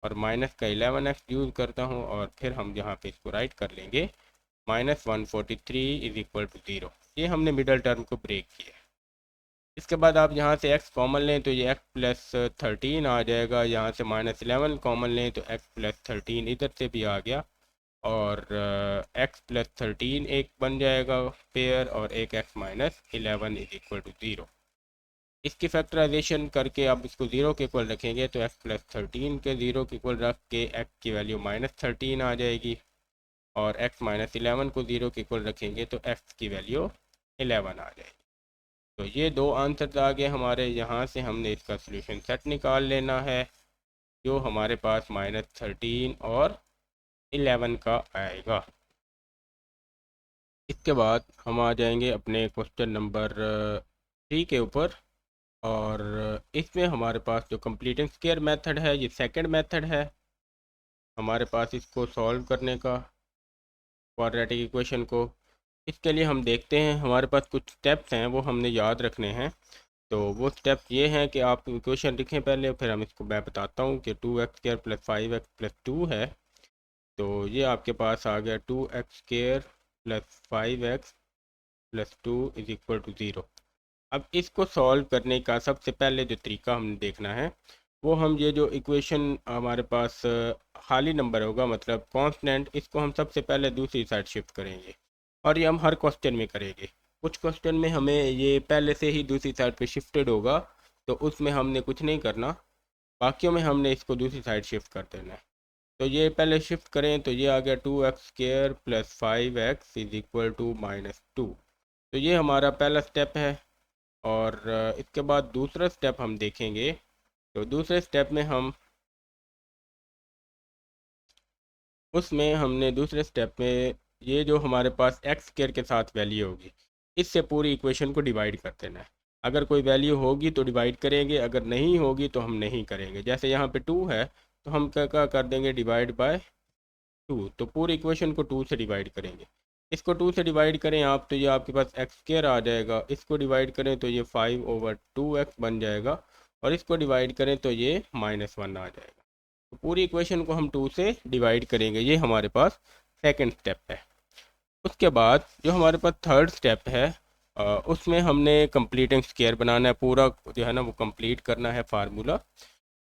S1: और माइनस का 11x यूज़ करता हूँ, और फिर हम यहाँ पे इसको राइट कर लेंगे -143 इज इक्वल टू 0। ये हमने मिडल टर्म को ब्रेक किया। इसके बाद आप यहाँ से x कॉमन लें तो ये x प्लस 13 आ जाएगा, यहाँ से -11 कॉमन लें तो x प्लस 13 इधर से भी आ गया, और x प्लस 13 एक बन जाएगा पेयर, और एक x minus 11 is equal to 0। इसकी फैक्टराइजेशन करके आप इसको 0 के इक्वल रखेंगे तो x प्लस 13 के 0 के इक्वल रख के x की वैल्यू -13 आ जाएगी, और x माइनस 11 को 0 के इक्वल रखेंगे तो x की वैल्यू 11 आ जाएगी। तो ये दो आंसर आ गए हमारे। यहाँ से हमने इसका सोल्यूशन सेट निकाल लेना है, जो हमारे पास -13 और 11 का आएगा। इसके बाद हम आ जाएंगे अपने क्वेश्चन नंबर 3 के ऊपर, और इसमें हमारे पास जो कंप्लीटिंग स्क्वायर मेथड है, ये सेकंड मेथड है हमारे पास इसको सॉल्व करने का, क्वाड्रेटिक इक्वेशन को। इसके लिए हम देखते हैं हमारे पास कुछ स्टेप्स हैं, वो हमने याद रखने हैं। तो वो स्टेप ये हैं कि आप इक्वेशन लिखें पहले, फिर हम इसको मैं बताता हूँ कि 2x² प्लस 5x प्लस 2 है। तो ये आपके पास आ गया 2x² plus 5x plus 2 is equal to 0। अब इसको सॉल्व करने का सबसे पहले जो तरीका हमने देखना है, वो हम ये जो इक्वेशन हमारे पास खाली नंबर होगा मतलब कांस्टेंट, इसको हम सबसे पहले दूसरी साइड शिफ्ट करेंगे, और ये हम हर क्वेश्चन में करेंगे। कुछ क्वेश्चन में हमें ये पहले से ही दूसरी साइड पे शिफ्टेड होगा, तो उसमें हमने कुछ नहीं करना, बाकियों में हमने इसको दूसरी साइड शिफ्ट कर देना है। तो ये पहले शिफ्ट करें तो ये आ गया 2x² plus 5x is equal to -2। तो ये हमारा पहला स्टेप है। और इसके बाद दूसरा स्टेप हम देखेंगे। तो दूसरे स्टेप में हम उसमें हमने दूसरे स्टेप में ये जो हमारे पास एक्स स्क्वायर के साथ वैल्यू होगी, इससे पूरी इक्वेशन को डिवाइड कर देना है। अगर कोई वैल्यू होगी तो डिवाइड करेंगे, अगर नहीं होगी तो हम नहीं करेंगे। जैसे यहाँ पे 2 है तो हम क्या क्या कर देंगे, डिवाइड बाय 2। तो पूरी इक्वेशन को 2 से डिवाइड करेंगे। इसको 2 से डिवाइड करें आप तो ये आपके पास एक्स स्क्वायर आ जाएगा, इसको डिवाइड करें तो ये 5/2x बन जाएगा, और इसको डिवाइड करें तो ये -1 आ जाएगा। तो पूरी इक्वेशन को हम 2 से डिवाइड करेंगे। ये हमारे पास सेकंड स्टेप है। उसके बाद जो हमारे पास थर्ड स्टेप है, उसमें हमने कंप्लीटिंग स्क्वायर बनाना है, पूरा जो है ना वो कंप्लीट करना है फार्मूला।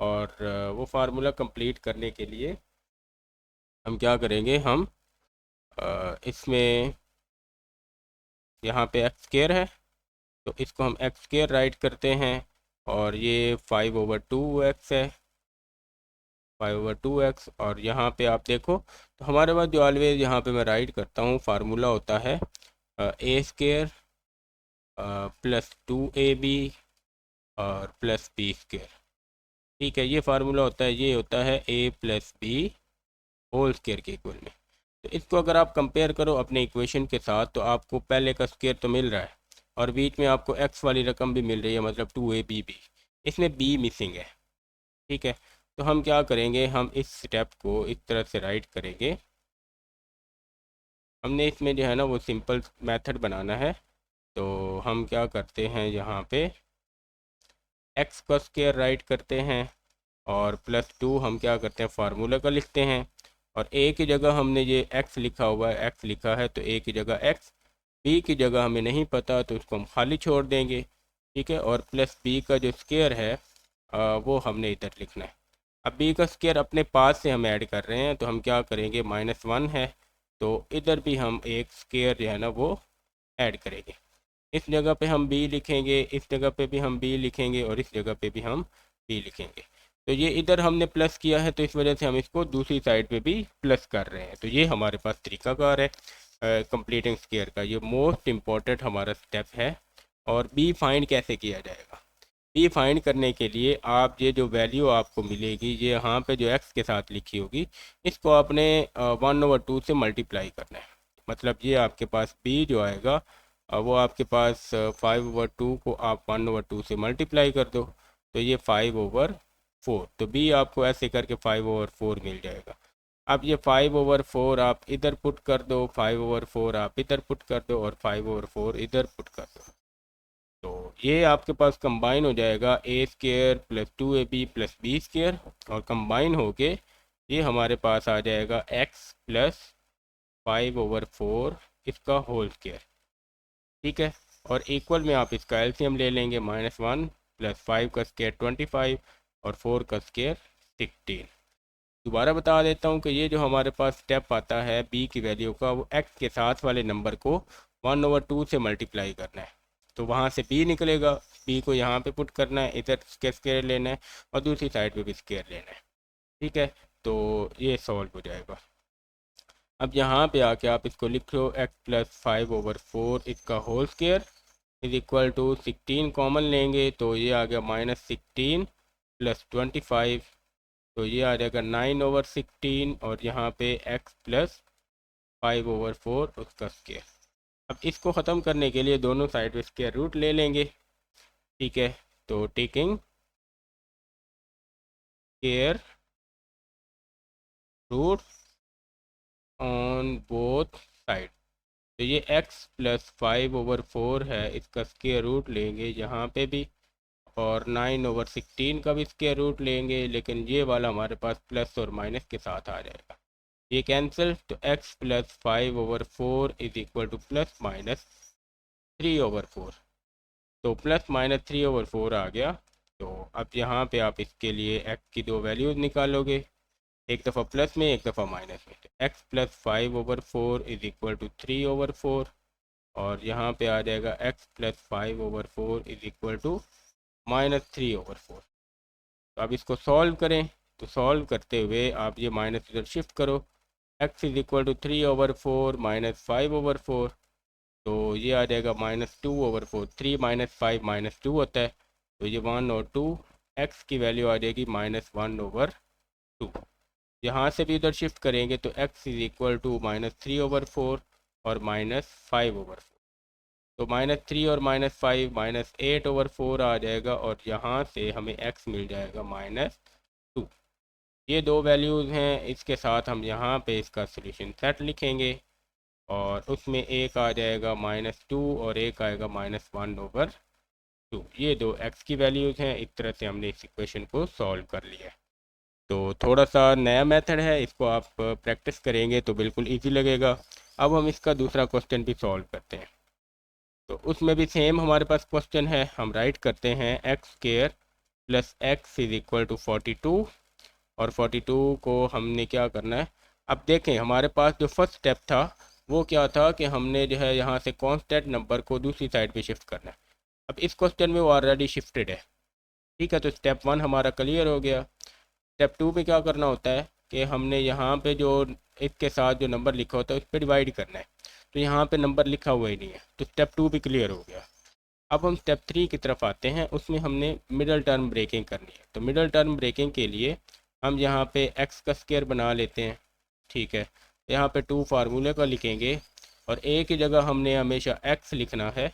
S1: और वो फार्मूला कंप्लीट करने के लिए हम क्या करेंगे, हम इसमें यहाँ पे एक्स स्क्वायर है तो इसको हम एक्स स्क्वायर राइट करते हैं, और ये 5/2x है, 5/2x। और यहाँ पे आप देखो तो हमारे पास जो ऑलवेज यहाँ पे मैं राइट करता हूँ फार्मूला होता है a² प्लस 2ab और प्लस b²। ठीक है, ये फार्मूला होता है, ये होता है a plus B whole square के इक्वल में। तो इसको अगर आप कंपेयर करो अपने इक्वेशन के साथ तो आपको पहले का स्क्वायर तो मिल रहा है, और बीच में आपको x वाली रकम भी मिल रही है, मतलब 2ab भी। इसमें b मिसिंग है। ठीक है, तो हम क्या करेंगे, हम इस स्टेप को इस तरह से राइट करेंगे। हमने इसमें जो है ना वो सिंपल मेथड बनाना है। तो हम क्या करते हैं, यहाँ पे x का स्क्वायर राइट करते हैं, और +2 हम क्या करते हैं फार्मूला का लिखते हैं, और a की जगह हमने ये x लिखा हुआ है, x लिखा है तो a की जगह x, b की जगह हमें नहीं पता तो उसको हम खाली छोड़ देंगे। ठीक है, और प्लस b का जो स्क्वायर है वो हमने इधर लिखना है। अब b का स्क्वायर अपने पास से हम ऐड कर रहे हैं, तो हम क्या करेंगे, -1 है तो इधर भी हम एक स्क्वायर जो है ना वो ऐड करेंगे। इस जगह पे हम b लिखेंगे, इस जगह पे भी हम b लिखेंगे, और इस जगह पे भी हम b लिखेंगे। तो ये इधर हमने प्लस किया है तो इस वजह से हम इसको दूसरी साइड पे भी प्लस कर रहे हैं। तो ये हमारे पास तरीकाकार है कंप्लीटिंग स्क्वायर का। ये मोस्ट इम्पॉर्टेंट हमारा स्टेप है और बी फाइंड कैसे किया जाएगा? बी फाइंड करने के लिए आप ये जो वैल्यू आपको मिलेगी, ये यहाँ पे जो एक्स के साथ लिखी होगी, इसको आपने 1/2 से मल्टीप्लाई करना है। मतलब ये आपके पास बी जो आएगा वो आपके पास 5/2 को आप 1/2 से मल्टीप्लाई कर दो, तो ये 5/4। तो बी आपको ऐसे करके 5/4 मिल जाएगा। अब ये 5/4 आप इधर पुट कर दो, 5/4 आप इधर पुट कर दो और 5/4 इधर पुट कर दो। तो ये आपके पास कंबाइन हो जाएगा a² + 2ab + b², और कंबाइन होके ये हमारे पास आ जाएगा x + 5/4 इसका होल स्क्वायर। ठीक है, और इक्वल में आप इसका एलसीएम ले लेंगे, -1 + 5 का स्क्वायर 25 और 4 का स्क्वायर 16। दोबारा बता देता हूँ कि ये जो हमारे पास स्टेप आता है b की वैल्यू का, वो x के साथ वाले नंबर को 1/2 से मल्टीप्लाई करना है। तो वहाँ से b निकलेगा, b को यहाँ पे पुट करना है, इधर स्क्वायर लेना है और दूसरी साइड पे भी स्क्वायर लेना है। ठीक है, तो ये सॉल्व हो जाएगा। अब यहाँ पे आके आप इसको लिख लो, x + 5/4 इसका whole square is equal to 16 common लेंगे तो ये आ गया -16 + 25, तो ये आ जाएगा 9/16, और यहाँ पे x + 5/4 उसका स्क्वायर। अब इसको ख़त्म करने के लिए दोनों साइड में स्क्वायर रूट ले लेंगे। ठीक है, तो taking square root on both side, तो ये x + 5/4 है, इसका स्क्वायर रूट लेंगे यहाँ पे भी, और 9/16 का भी स्क्वायर रूट लेंगे, लेकिन ये वाला हमारे पास प्लस और माइनस के साथ आ जाएगा, ये कैंसिल। तो x + 5/4 इज इक्वल टू +-3/4, तो +-3/4 आ गया। तो अब यहाँ पे आप इसके लिए x की दो वैल्यूज़ निकालोगे, एक दफ़ा प्लस में एक दफ़ा माइनस में। तो x + 5/4 इज इक्वल टू 3/4, और यहाँ पे आ जाएगा x + 5/4 इज इक्वल टू -3/4। तो अब इसको सॉल्व करें, तो सॉल्व करते हुए आप ये माइनस इधर शिफ्ट करो, x इज इक्वल टू 3/4 -5/4, तो ये आ जाएगा -2/4। 3 - 5 - 2 होता है, तो ये 1 और 2, x की वैल्यू आ जाएगी -1/2। यहाँ से भी इधर शिफ्ट करेंगे तो x इज इक्वल टू -3/4 और -5/4, तो -3 और -5 -8/4 आ जाएगा, और यहाँ से हमें x मिल जाएगा -2। ये दो वैल्यूज़ हैं, इसके साथ हम यहाँ पे इसका सॉल्यूशन सेट लिखेंगे, और उसमें एक आ जाएगा -2 और एक आएगा -1/2। ये दो x की वैल्यूज़ हैं। इस तरह से हमने इस इक्वेशन को सॉल्व कर लिया है। तो थोड़ा सा नया मेथड है, इसको आप प्रैक्टिस करेंगे तो बिल्कुल इजी लगेगा। अब हम इसका दूसरा क्वेश्चन भी सॉल्व करते हैं। तो उसमें भी सेम हमारे पास क्वेश्चन है, हम राइट करते हैं x² + x is equal to 42, और 42 को हमने क्या करना है, अब देखें हमारे पास जो फर्स्ट स्टेप था वो क्या था कि हमने जो है यहाँ से कांस्टेंट नंबर को दूसरी साइड पे शिफ्ट करना है। अब इस क्वेश्चन में वो ऑलरेडी शिफ्टेड है। ठीक है, तो स्टेप 1 हमारा क्लियर हो गया। स्टेप 2 में क्या करना होता है कि हमने यहाँ पे जो इसके साथ जो नंबर लिखा होता है उस पर डिवाइड करना है, तो यहाँ पे नंबर लिखा हुआ ही नहीं है, तो स्टेप 2 भी क्लियर हो गया। अब हम स्टेप 3 की तरफ आते हैं, उसमें हमने मिडल टर्म ब्रेकिंग करनी है। तो मिडल टर्म ब्रेकिंग के लिए हम यहाँ पे x का स्क्वायर बना लेते हैं। ठीक है, यहाँ पे 2 फार्मूले का लिखेंगे, और a की जगह हमने हमेशा x लिखना है,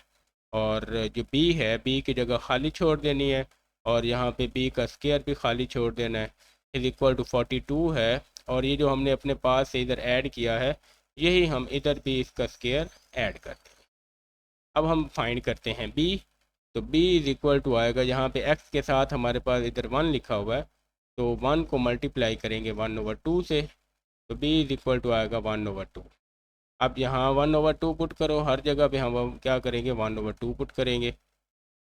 S1: और जो b है b की जगह खाली छोड़ देनी है, और यहाँ पे b का स्क्वायर भी खाली छोड़ देना है, इज इक्वल टू 42 है। और ये जो हमने अपने पास से इधर ऐड किया है, यही हम इधर भी इसका स्क्वायर ऐड करते हैं। अब हम फाइंड करते हैं b, तो b इज इक्वल टू आएगा, यहाँ पे x के साथ हमारे पास इधर 1 लिखा हुआ है, तो 1 को मल्टीप्लाई करेंगे 1/2 से, तो b इज इक्वल टू आएगा 1/2। अब यहाँ 1/2 पुट करो, हर जगह पे हम क्या करेंगे 1/2 पुट करेंगे,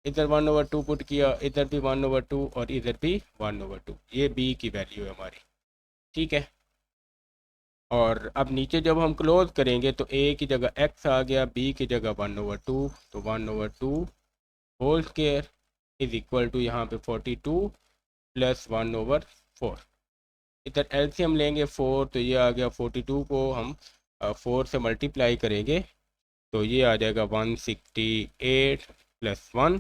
S1: इधर 1/2 पुट किया, इधर भी 1/2 और इधर भी 1/2, ये b की वैल्यू है हमारी। ठीक है, और अब नीचे जब हम क्लोज करेंगे तो a की जगह x आ गया, b की जगह 1/2, तो 1/2 whole square is equal to यहाँ पे 42 + 1/4। इधर एलसीएम लेंगे 4, तो ये आ गया 42 को हम 4 से मल्टीप्लाई करेंगे, तो ये आ जाएगा 168 प्लस 1,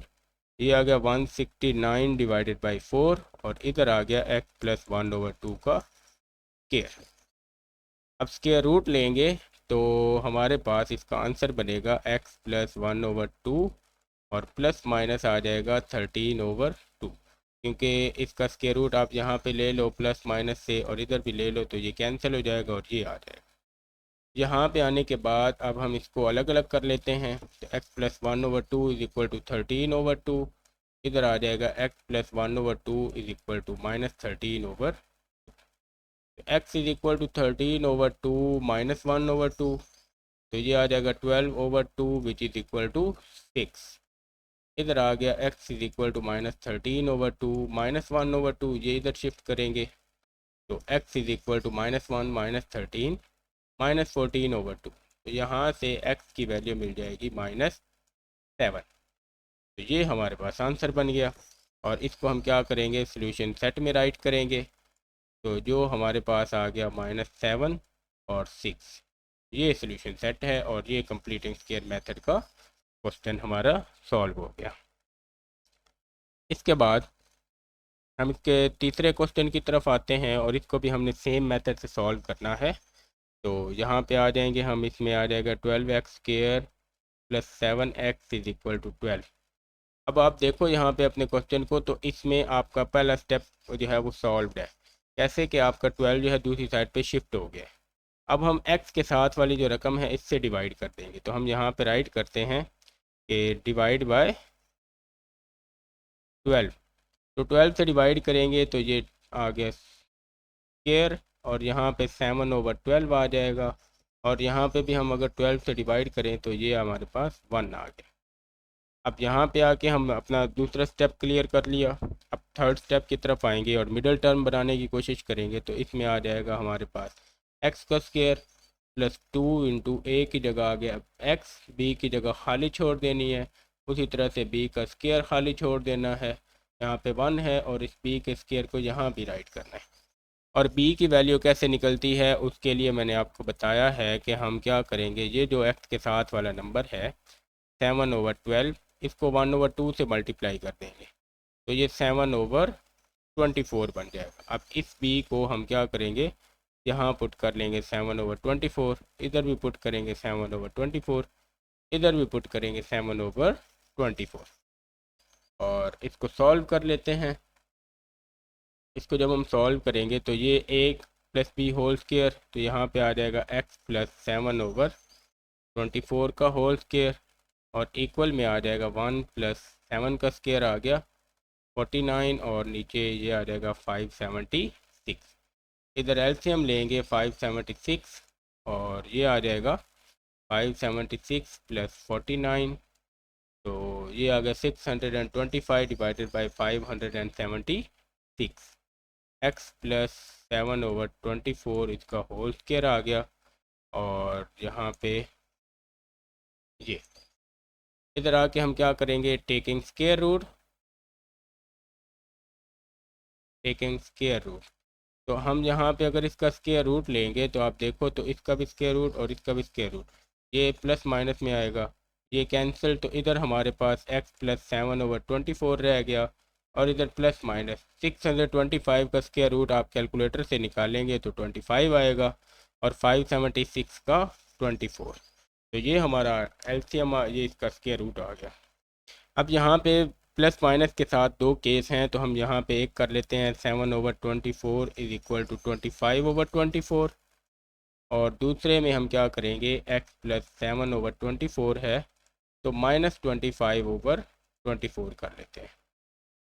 S1: ये आ गया 169 डिवाइडेड बाई 4 और इधर आ गया x प्लस 1/2 का स्क्वायर। अब स्क्वायर रूट लेंगे तो हमारे पास इसका आंसर बनेगा x प्लस 1/2 और प्लस माइनस आ जाएगा 13/2, क्योंकि इसका स्क्वायर रूट आप यहाँ पे ले लो प्लस माइनस से और इधर भी ले लो तो ये कैंसिल हो जाएगा और ये आ जाएगा। यहाँ पे आने के बाद अब हम इसको अलग अलग कर लेते हैं, तो x plus 1/2 is equal to 13/2, इधर आ जाएगा x plus 1/2 is equal to minus 13/2, x is equal to 13/2 minus 1/2, तो ये आ जाएगा 12/2 विच इज इक्वल टू 6। इधर आ गया x is equal to minus 13/2 minus 1/2, ये इधर शिफ्ट करेंगे तो x is equal to minus 1 minus 13 minus 14/2, तो यहाँ से x की वैल्यू मिल जाएगी -7। तो ये हमारे पास आंसर बन गया और इसको हम क्या करेंगे, सॉल्यूशन सेट में राइट करेंगे, तो जो हमारे पास आ गया -7 और 6, ये सॉल्यूशन सेट है और ये कंप्लीटिंग स्क्वायर मेथड का क्वेश्चन हमारा सॉल्व हो गया। इसके बाद हम इसके तीसरे क्वेश्चन की तरफ आते हैं और इसको भी हमने सेम मेथड से सॉल्व करना है। तो यहाँ पे आ जाएंगे हम, इसमें आ जाएगा 12x² plus 7x is equal to 12। अब आप देखो यहाँ पे अपने क्वेश्चन को, तो इसमें आपका पहला स्टेप जो है वो सॉल्व है, कैसे कि आपका 12 जो है दूसरी साइड पे शिफ्ट हो गया। अब हम x के साथ वाली जो रकम है इससे डिवाइड कर देंगे, तो हम यहाँ पे राइट करते हैं कि डिवाइड बाय 12, तो 12 से डिवाइड करेंगे तो ये आ गया स्क्वायर और यहाँ पे 7/12 आ जाएगा और यहाँ पे भी हम अगर 12 से डिवाइड करें तो ये हमारे पास 1 आ गया। अब यहाँ पे आके हम अपना दूसरा स्टेप क्लियर कर लिया। अब थर्ड स्टेप की तरफ आएंगे और मिडल टर्म बनाने की कोशिश करेंगे, तो इसमें आ जाएगा हमारे पास x का स्क्वायर प्लस 2 इंटू a की जगह आ गया x, b की जगह खाली छोड़ देनी है, उसी तरह से b का स्क्वायर खाली छोड़ देना है, यहाँ पे 1 है और इस b के स्क्वायर को यहाँ भी राइट करना है। और b की वैल्यू कैसे निकलती है उसके लिए मैंने आपको बताया है कि हम क्या करेंगे, ये जो x के साथ वाला नंबर है 7/12, इसको 1/2 से मल्टीप्लाई कर देंगे तो ये 7/24 बन जाएगा। अब इस b को हम क्या करेंगे, यहाँ पुट कर लेंगे 7/24, इधर भी पुट करेंगे 7/24, इधर भी पुट करेंगे 7/24 और इसको सॉल्व कर लेते हैं। इसको जब हम सॉल्व करेंगे तो ये a plus B whole square, तो यहाँ पे आ जाएगा x प्लस 7/24 का होल स्क्वायर और इक्वल में आ जाएगा 1 प्लस 7 का स्क्वायर आ गया 49 और नीचे ये आ जाएगा 576। इधर एलसीएम लेंगे 576 और ये आ जाएगा 576 प्लस 49, तो ये आ गया 625 डिवाइडेड बाई 576, x प्लस 7/24 इसका होल स्क्वायर आ गया और यहाँ पे ये इधर आके हम क्या करेंगे, टेकिंग स्क्वायर रूट, तो हम यहाँ पे अगर इसका स्क्वायर रूट लेंगे तो आप देखो तो इसका भी स्क्वायर रूट और इसका भी स्क्वायर रूट, ये प्लस माइनस में आएगा, ये कैंसिल, तो इधर हमारे पास x प्लस 7/24 रह गया और इधर प्लस माइनस 625 का स्क्वायर रूट आप कैलकुलेटर से निकालेंगे तो 25 आएगा और 576 का 24, तो ये हमारा एलसीएम, ये इसका स्क्वायर रूट आ गया। अब यहाँ पे प्लस माइनस के साथ दो केस हैं, तो हम यहाँ पे एक कर लेते हैं 7/24 इज इक्वल टू 25/24 और दूसरे में हम क्या करेंगे, x प्लस 7/24 है तो -25/24 कर लेते हैं,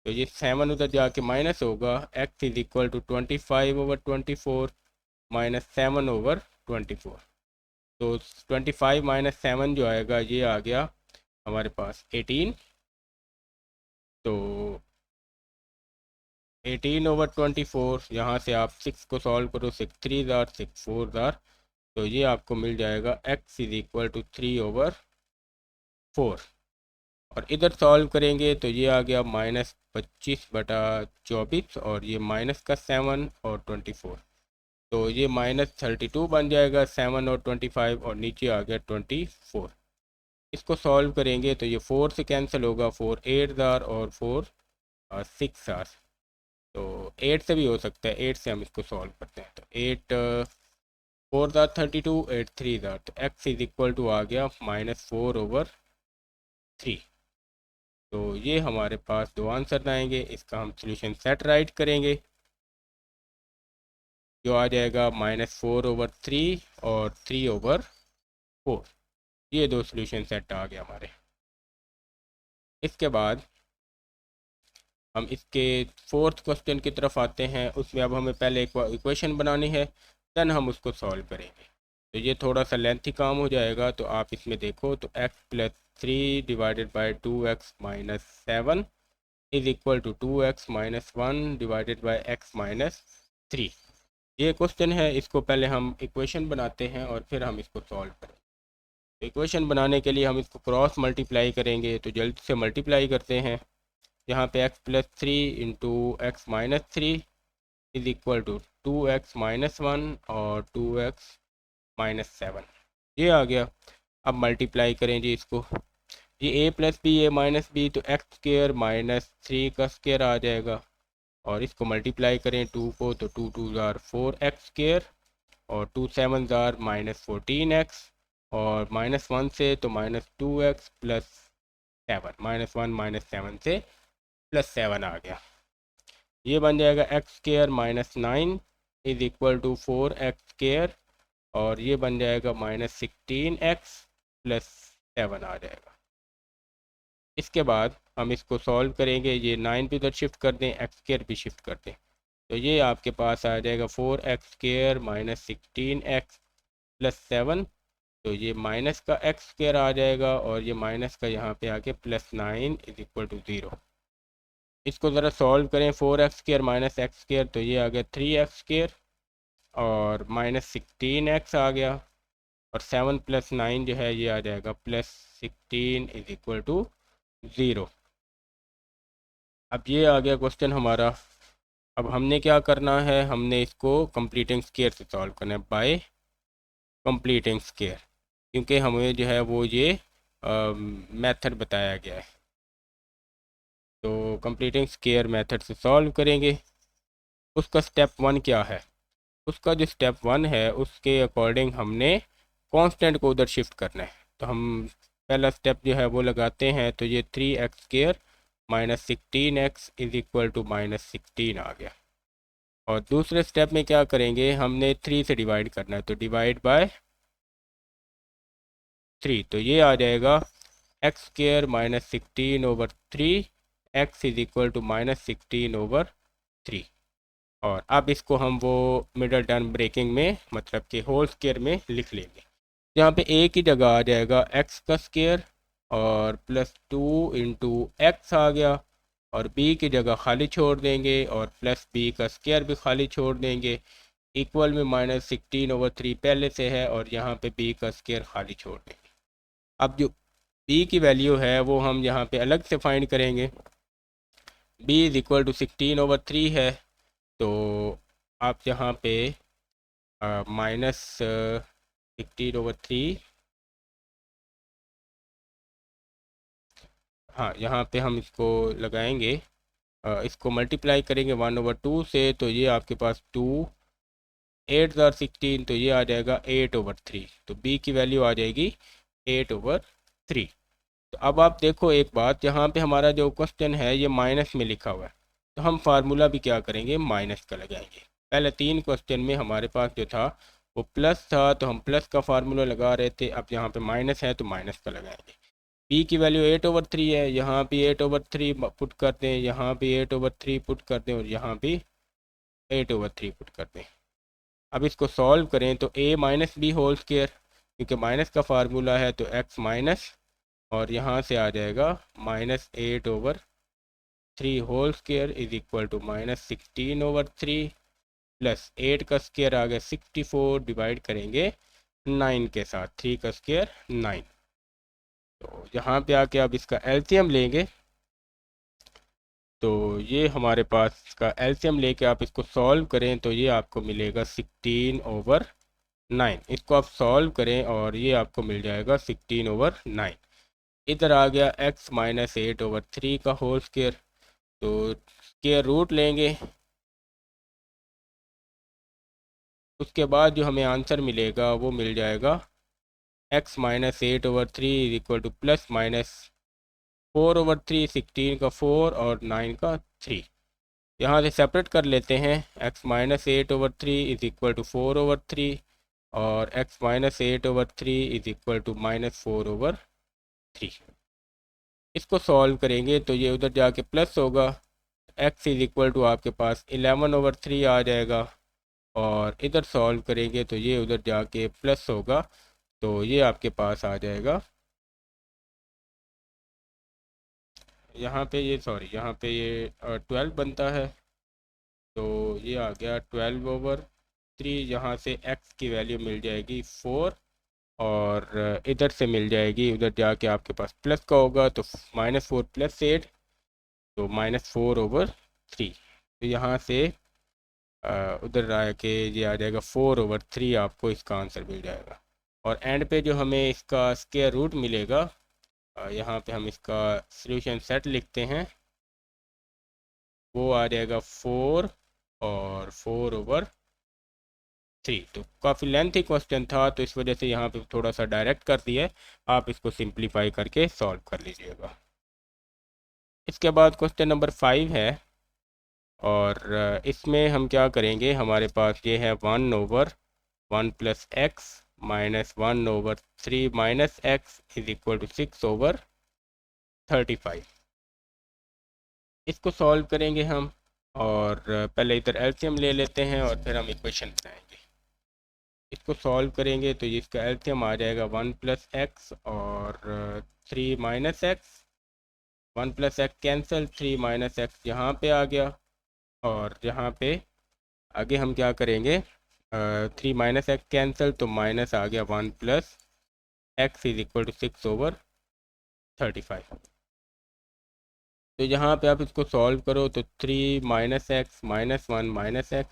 S1: तो ये 7 उधर जाके माइनस होगा, x is equal to 25/24 minus 7/24, तो 25 माइनस 7 जो आएगा ये आ गया हमारे पास 18, तो 18/24, यहाँ से आप 6 को सॉल्व करो, 6 3 ज़ार 6 4 ज़ार, तो ये आपको मिल जाएगा x इज इक्वल टू 3/4 और इधर सॉल्व करेंगे तो ये आ गया -25/24 और ये माइनस का 7 और 24, तो ये -32 बन जाएगा 7 और 25 और नीचे आ गया 24। इसको सॉल्व करेंगे तो ये 4 से कैंसिल होगा, 4 8 जार और 4 6 जार, तो 8 से भी हो सकता है, 8 से हम इसको सॉल्व करते हैं। तो 8 4 जार 32, 8 3 जार, तो x इज इक्वल टू आ गया -4/3। तो ये हमारे पास दो आंसर आएंगे, इसका हम सोल्यूशन सेट राइट करेंगे, जो आ जाएगा -4/3 और 3/4। ये दो सोल्यूशन सेट आ गया हमारे। इसके बाद हम इसके फोर्थ क्वेश्चन की तरफ आते हैं। उसमें अब हमें पहले एक इक्वेशन बनानी है, देन हम उसको सॉल्व करेंगे। तो ये थोड़ा सा लेंथी काम हो जाएगा, तो आप इसमें देखो तो x+3 divided by 2x-7 is equal to 2x-1 divided by x-3। ये क्वेश्चन है, इसको पहले हम इक्वेशन बनाते हैं और फिर हम इसको सॉल्व करेंगे। इक्वेशन बनाने के लिए हम इसको क्रॉस मल्टीप्लाई करेंगे, तो जल्दी से मल्टीप्लाई करते हैं। यहाँ पे x+3 into x-3 is equal to 2x-1 और 2x-7, ये आ गया। अब मल्टीप्लाई करें जी इसको, ये a+b a-b, तो x² - 3 का स्क्वायर आ जाएगा, और इसको मल्टीप्लाई करें 2 को, तो 2 2 जार 4x² और 2 7 जार -14x, और -1 से तो -2x + 7, -1 - 7 से +7 आ गया। ये बन जाएगा x² - 9 is equal to 4x², और ये बन जाएगा -16x + 7 आ जाएगा। इसके बाद हम इसको सॉल्व करेंगे, ये 9 भी उधर शिफ्ट कर दें, x² भी शिफ्ट कर दें, तो ये आपके पास आ जाएगा 4x² - 16x + 7, तो ये माइनस का x² आ जाएगा, और ये माइनस का यहाँ पे आके +9 इज इक्वल टू 0। इसको ज़रा सॉल्व करें, 4x² - x², तो ये आ गया 3x², और -16x आ गया, और 7 + 9 जो है ये आ जाएगा +16 इज इक्वल टू 0। अब ये आ गया क्वेश्चन हमारा। अब हमने क्या करना है, हमने इसको कंप्लीटिंग स्क्वायर से सॉल्व करना है, बाय कंप्लीटिंग स्क्वायर, क्योंकि हमें जो है वो ये मेथड बताया गया है। तो कंप्लीटिंग स्क्वायर मेथड से सॉल्व करेंगे। उसका स्टेप 1 क्या है, उसका जो स्टेप 1 है उसके अकॉर्डिंग हमने कांस्टेंट को उधर शिफ्ट करना है। तो हम पहला स्टेप जो है वो लगाते हैं, तो ये 3x² - 16x is equal to -16 आ गया। और दूसरे स्टेप में क्या करेंगे, हमने 3 से डिवाइड करना है, तो डिवाइड बाय 3, तो ये आ जाएगा x² - 16/3 x is equal to -16/3। और अब इसको हम वो मिडल टर्म ब्रेकिंग में, मतलब कि होल स्क्वायर में लिख लेंगे। यहाँ पे a की जगह आ जाएगा x का स्क्वायर, और +2 इंटू एक्स आ गया, और b की जगह खाली छोड़ देंगे, और +b का स्क्वायर भी खाली छोड़ देंगे, इक्वल में -16/3 पहले से है, और यहाँ पे b का स्क्वायर खाली छोड़ देंगे। अब जो b की वैल्यू है वो हम यहाँ पे अलग से फाइंड करेंगे। b इज इक्वल टू 16/3 है, तो आप यहाँ पे -16/3, हाँ यहाँ पे हम इसको लगाएंगे, इसको मल्टीप्लाई करेंगे 1/2 से, तो ये आपके पास 2 8 जार 16, तो ये आ जाएगा 8/3, तो b की वैल्यू आ जाएगी 8/3। तो अब आप देखो एक बात, यहाँ पे हमारा जो क्वेश्चन है ये माइनस में लिखा हुआ है, तो हम फार्मूला भी क्या करेंगे, माइनस का लगाएंगे। पहले 3 क्वेश्चन में हमारे पास जो था वो प्लस था, तो हम प्लस का फार्मूला लगा रहे थे, अब यहाँ पे माइनस है तो माइनस का लगाएंगे। p की वैल्यू 8/3 है, यहाँ भी 8/3 पुट कर दें, यहाँ भी 8/3 पुट कर दें, और यहाँ भी 8/3 पुट कर दें। अब इसको सॉल्व करें तो a - b होल स्क्वायर, क्योंकि माइनस का फार्मूला है, तो x माइनस, और यहाँ से आ जाएगा -8/3 whole square is equal to -16/3 plus 8 का स्क्वायर आ गया 64, डिवाइड करेंगे 9 के साथ, 3 का स्क्वायर 9। तो यहाँ पे आके आप इसका एलसीएम लेंगे, तो ये हमारे पास इसका एलसीएम लेके आप इसको सॉल्व करें, तो ये आपको मिलेगा 16/9। इसको आप सॉल्व करें और ये आपको मिल जाएगा 16/9। इधर आ गया x-8/3 का होल स्क्वायर, तो स्क्वायर रूट लेंगे। उसके बाद जो हमें आंसर मिलेगा वो मिल जाएगा x-8/3 is equal two plus minus 4/3, 16 का 4 और 9 का 3। यहाँ से सेपरेट कर लेते हैं। x-8/3 इज इक्वल टू 4/3 और x-8/3 इज इक्वल टू -4/3। इसको सॉल्व करेंगे तो ये उधर जाके प्लस होगा। x इज इक्वल टू आपके पास 11/3 आ जाएगा, और इधर सॉल्व करेंगे तो ये उधर जाके प्लस होगा, तो ये आपके पास आ जाएगा। यहाँ पे ये यहाँ पे ये 12 बनता है, तो ये आ गया 12/3। यहाँ से x की वैल्यू मिल जाएगी 4, और इधर से मिल जाएगी, उधर जाके आपके पास प्लस का होगा, तो -4 + 8, तो -4/3। तो यहाँ से उधर आके ये आ जाएगा 4/3, आपको इसका आंसर मिल जाएगा। और एंड पे जो हमें इसका स्क्वायर रूट मिलेगा, यहाँ पे हम इसका सॉल्यूशन सेट लिखते हैं, वो आ जाएगा 4 और 4/3। तो काफ़ी लेंथी क्वेश्चन था, तो इस वजह से यहाँ पे थोड़ा सा डायरेक्ट कर दिया है। आप इसको सिंप्लीफाई करके सॉल्व कर लीजिएगा। इसके बाद क्वेश्चन नंबर 5 है, और इसमें हम क्या करेंगे, हमारे पास ये है 1/1 + x minus 1/3 minus x is equal to 6/35। इसको सॉल्व करेंगे हम, और पहले इधर एलसीएम ले लेते हैं और फिर हम इक्वेशन बनाएंगे। इसको सॉल्व करेंगे तो इसका एलसीएम आ जाएगा 1 + x और 3 - x। 1 + x कैंसिल, 3 - x यहाँ पे आ गया, और यहाँ पे आगे हम क्या करेंगे, 3 - x कैंसिल, तो माइनस आ गया 1 + x इज इक्वल टू 6/35। तो यहाँ पे आप इसको सॉल्व करो तो 3 - x -1 - x,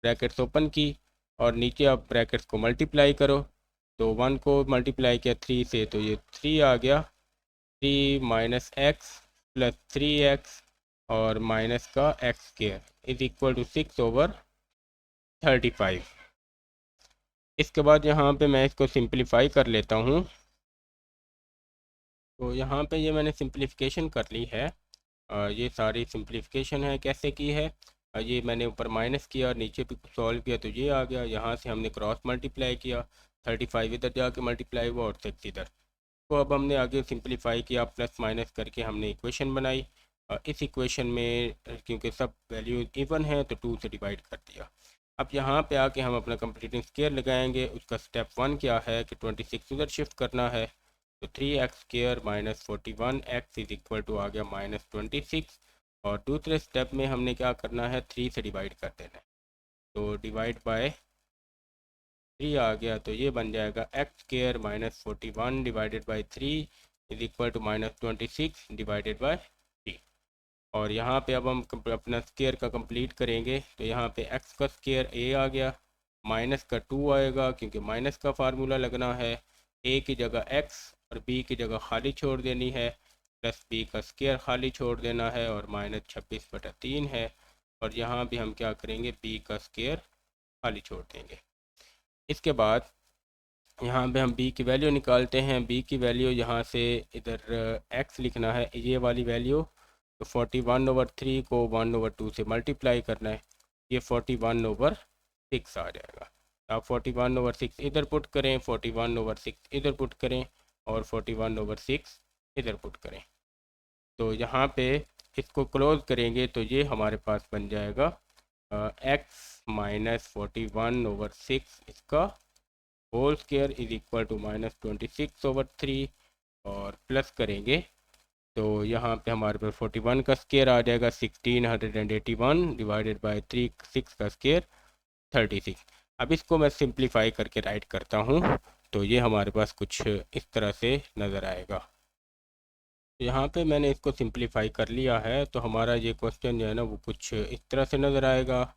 S1: ब्रैकेट्स ओपन की, और नीचे आप ब्रैकेट्स को मल्टीप्लाई करो। तो 1 को मल्टीप्लाई किया 3 से, तो ये 3 आ गया। 3 - x + 3x और माइनस का x² इज इक्वल टू 6/35। इसके बाद यहाँ पे मैं इसको सिंप्लीफाई कर लेता हूँ। तो यहाँ पे ये मैंने सिंप्लीफिकेशन कर ली है। ये सारी सिंप्लीफिकेशन है, कैसे की है, ये मैंने ऊपर माइनस किया, नीचे भी सॉल्व किया, तो ये आ गया। यहाँ से हमने क्रॉस मल्टीप्लाई किया, 35 इधर जाके मल्टीप्लाई हुआ और 6 इधर। तो अब हमने आगे सिंप्लीफाई किया, प्लस माइनस करके हमने इक्वेशन बनाई। इस इक्वेशन में क्योंकि सब वैल्यू इवन है तो 2 से डिवाइड कर दिया। अब यहाँ पे आके हम अपना कंप्लीटिंग स्क्वायर लगाएंगे। उसका स्टेप 1 क्या है कि 26 उधर शिफ्ट करना है, तो 3x² - 41x is equal to आ गया -26। और दूसरे स्टेप में हमने क्या करना है, 3 से डिवाइड कर देना है, तो डिवाइड बाय 3 आ गया, तो ये बन जाएगा x² - 41 divided by 3 is equal to -26 divided by 3। और यहाँ पे अब हम अपना स्क्वायर का कंप्लीट करेंगे, तो यहाँ पे x का स्क्वायर a आ गया, माइनस का 2 आएगा क्योंकि माइनस का फार्मूला लगना है। a की जगह x और b की जगह खाली छोड़ देनी है, प्लस b का स्क्वायर खाली छोड़ देना है, और -26/3 है। और यहाँ भी हम क्या करेंगे, b का स्क्वायर खाली छोड़ देंगे। इसके बाद यहाँ पे हम b की वैल्यू निकालते हैं। b की वैल्यू यहाँ से इधर x लिखना है, ये वाली वैल्यू, तो 41/3 को 1/2 से मल्टीप्लाई करना है, ये 41/6 आ जाएगा। आप 41/6 इधर पुट करें, 41/6 इधर पुट करें, और 41/6 इधर पुट करें। तो यहाँ पे इसको क्लोज करेंगे तो ये हमारे पास बन जाएगा x - 41/6 इसका whole square is equal to -26/3, और प्लस करेंगे तो यहाँ पे हमारे पास 41 का स्क्वायर आ जाएगा 1681 डिवाइडेड बाय 3, 6 का स्क्वायर 36। अब इसको मैं सिंप्लीफाई करके राइट करता हूँ, तो ये हमारे पास कुछ इस तरह से नज़र आएगा। यहाँ पे मैंने इसको सिंप्लीफाई कर लिया है, तो हमारा ये क्वेश्चन जो है ना वो कुछ इस तरह से नज़र आएगा।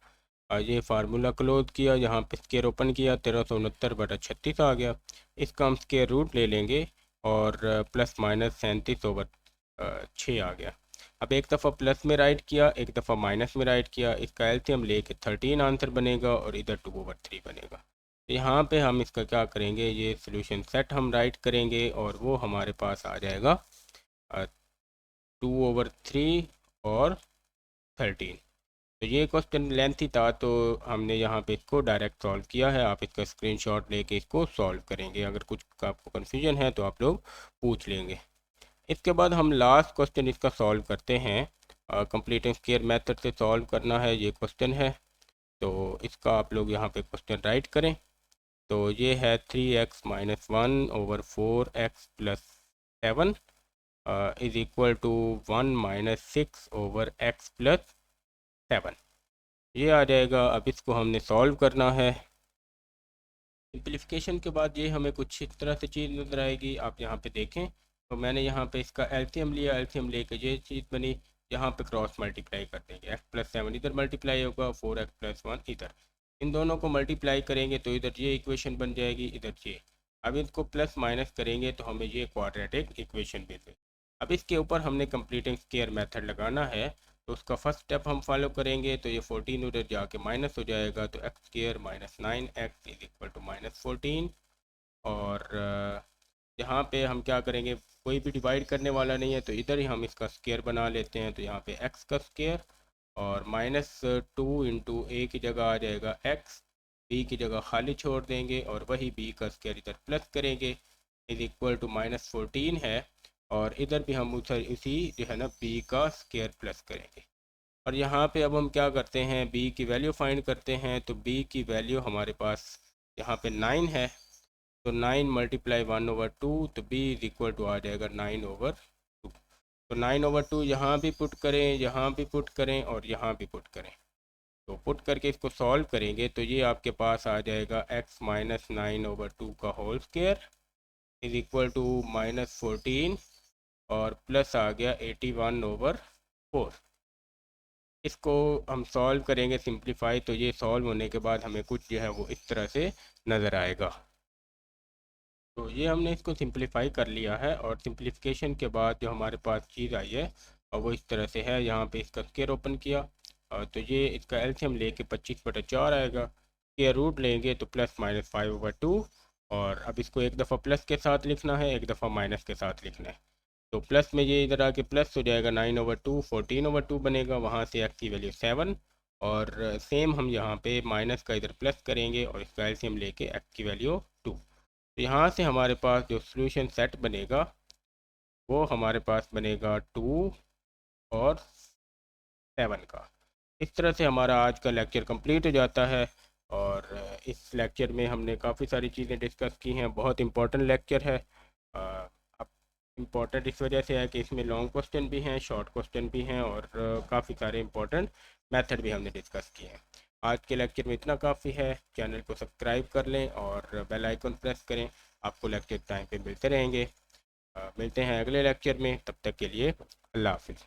S1: ये फार्मूला क्लोज किया, यहाँ पे स्क्वायर ओपन किया, 1369/36 आ गया। इसका हम स्क्वायर रूट ले लेंगे, और प्लस माइनस 37/6 आ गया। अब एक दफ़ा प्लस में राइट किया, एक दफ़ा माइनस में राइट किया, इसका एलसीएम लेके 13 आंसर बनेगा और इधर 2/3 बनेगा। तो यहाँ पे हम इसका क्या करेंगे, ये सोल्यूशन सेट हम राइट करेंगे और वो हमारे पास आ जाएगा 2/3 और 13। तो ये क्वेश्चन लेंथी था, तो हमने यहाँ पे इसको डायरेक्ट सॉल्व किया है। आप इसका स्क्रीनशॉट लेके इसको सॉल्व करेंगे। अगर कुछ आपको कन्फ्यूजन है तो आप लोग पूछ लेंगे। इसके बाद हम लास्ट क्वेश्चन इसका सॉल्व करते हैं। कंप्लीटिंग स्क्वायर मेथड से सॉल्व करना है ये क्वेश्चन है। तो इसका आप लोग यहाँ पे क्वेश्चन राइट करें। तो ये है 3x - 1 / 4x + 7 is equal to 1 - 6 / x + 7। ये आ जाएगा। अब इसको हमने सॉल्व करना है। सिंप्लीफिकेशन के बाद ये हमें कुछ इस तरह से चीज़ नज़र आएगी। आप यहाँ पे देखें तो मैंने यहाँ पे इसका एलसीएम लिया, एलसीएम लेके ये चीज़ बनी। यहाँ पे क्रॉस मल्टीप्लाई कर देंगे, x + 7 इधर मल्टीप्लाई होगा, 4x + 1 इधर। इन दोनों को मल्टीप्लाई करेंगे तो इधर ये इक्वेशन बन जाएगी, इधर ये। अब इसको प्लस माइनस करेंगे तो हमें ये क्वाड्रेटिक इक्वेशन मिलेगी। अब इसके ऊपर हमने कंप्लीटिंग स्क्वायर मेथड लगाना है। तो उसका फर्स्ट स्टेप हम फॉलो करेंगे। तो ये 14 उधर जाके माइनस हो जाएगा, तो x² - 9x is equal to -14। और यहाँ पे हम क्या करेंगे, कोई भी डिवाइड करने वाला नहीं है तो इधर ही हम इसका स्क्वायर बना लेते हैं। तो यहाँ पे x का स्क्वायर और -2 इंटू a की जगह आ जाएगा x, b की जगह खाली छोड़ देंगे और वही b का स्क्वायर इधर प्लस करेंगे, इज इक्वल टू -14 है। और इधर भी हम उसी जो है ना b का स्क्वायर प्लस करेंगे। और यहाँ पे अब हम क्या करते हैं, b की वैल्यू फाइंड करते हैं। तो b की वैल्यू हमारे पास यहाँ पे 9 है। तो 9 × 1/2, तो b इज इक्वल टू आ जाएगा 9/2। तो 9/2 यहाँ भी पुट करें, यहाँ भी पुट करें और यहाँ भी पुट करें। तो पुट करके इसको सॉल्व करेंगे तो ये आपके पास आ जाएगा x - 9/2 का whole square is equal to -14 और प्लस आ गया 81/4। इसको हम सॉल्व करेंगे सिंप्लीफाई। तो ये सॉल्व होने के बाद हमें कुछ जो है वो इस तरह से नज़र आएगा। तो ये हमने इसको सिंप्लीफाई कर लिया है और सिंप्लीफिकेशन के बाद जो हमारे पास चीज़ आई है और वो इस तरह से है। यहाँ पे इसका स्क्वायर ओपन किया तो ये इसका एलसीएम लेके 25/4 आएगा। स्क्वायर रूट लेंगे तो +-5/2। और अब इसको एक दफ़ा प्लस के साथ लिखना है, एक दफ़ा माइनस के साथ लिखना है। तो प्लस में ये इधर आके प्लस हो जाएगा, 9/2 14/2 बनेगा। वहाँ से x की वैल्यू 7 और सेम हम यहाँ पे माइनस का इधर प्लस करेंगे और इसका एलसीएम लेके x की वैल्यू 2। तो यहाँ से हमारे पास जो सोल्यूशन सेट बनेगा वो हमारे पास बनेगा 2 और 7 का। इस तरह से हमारा आज का लेक्चर कंप्लीट हो जाता है। और इस लेक्चर में हमने काफ़ी सारी चीज़ें डिस्कस की हैं। बहुत इंपॉर्टेंट लेक्चर है। अब इम्पॉर्टेंट इस वजह से है कि इसमें लॉन्ग क्वेश्चन भी हैं, शॉर्ट क्वेश्चन भी हैं और काफ़ी सारे इंपॉर्टेंट मेथड भी हमने डिस्कस किए हैं। आज के लेक्चर में इतना काफ़ी है। चैनल को सब्सक्राइब कर लें और बेल आइकन प्रेस करें। आपको लेक्चर टाइम पे मिलते रहेंगे। मिलते हैं अगले लेक्चर में, तब तक के लिए अल्लाह हाफिज़।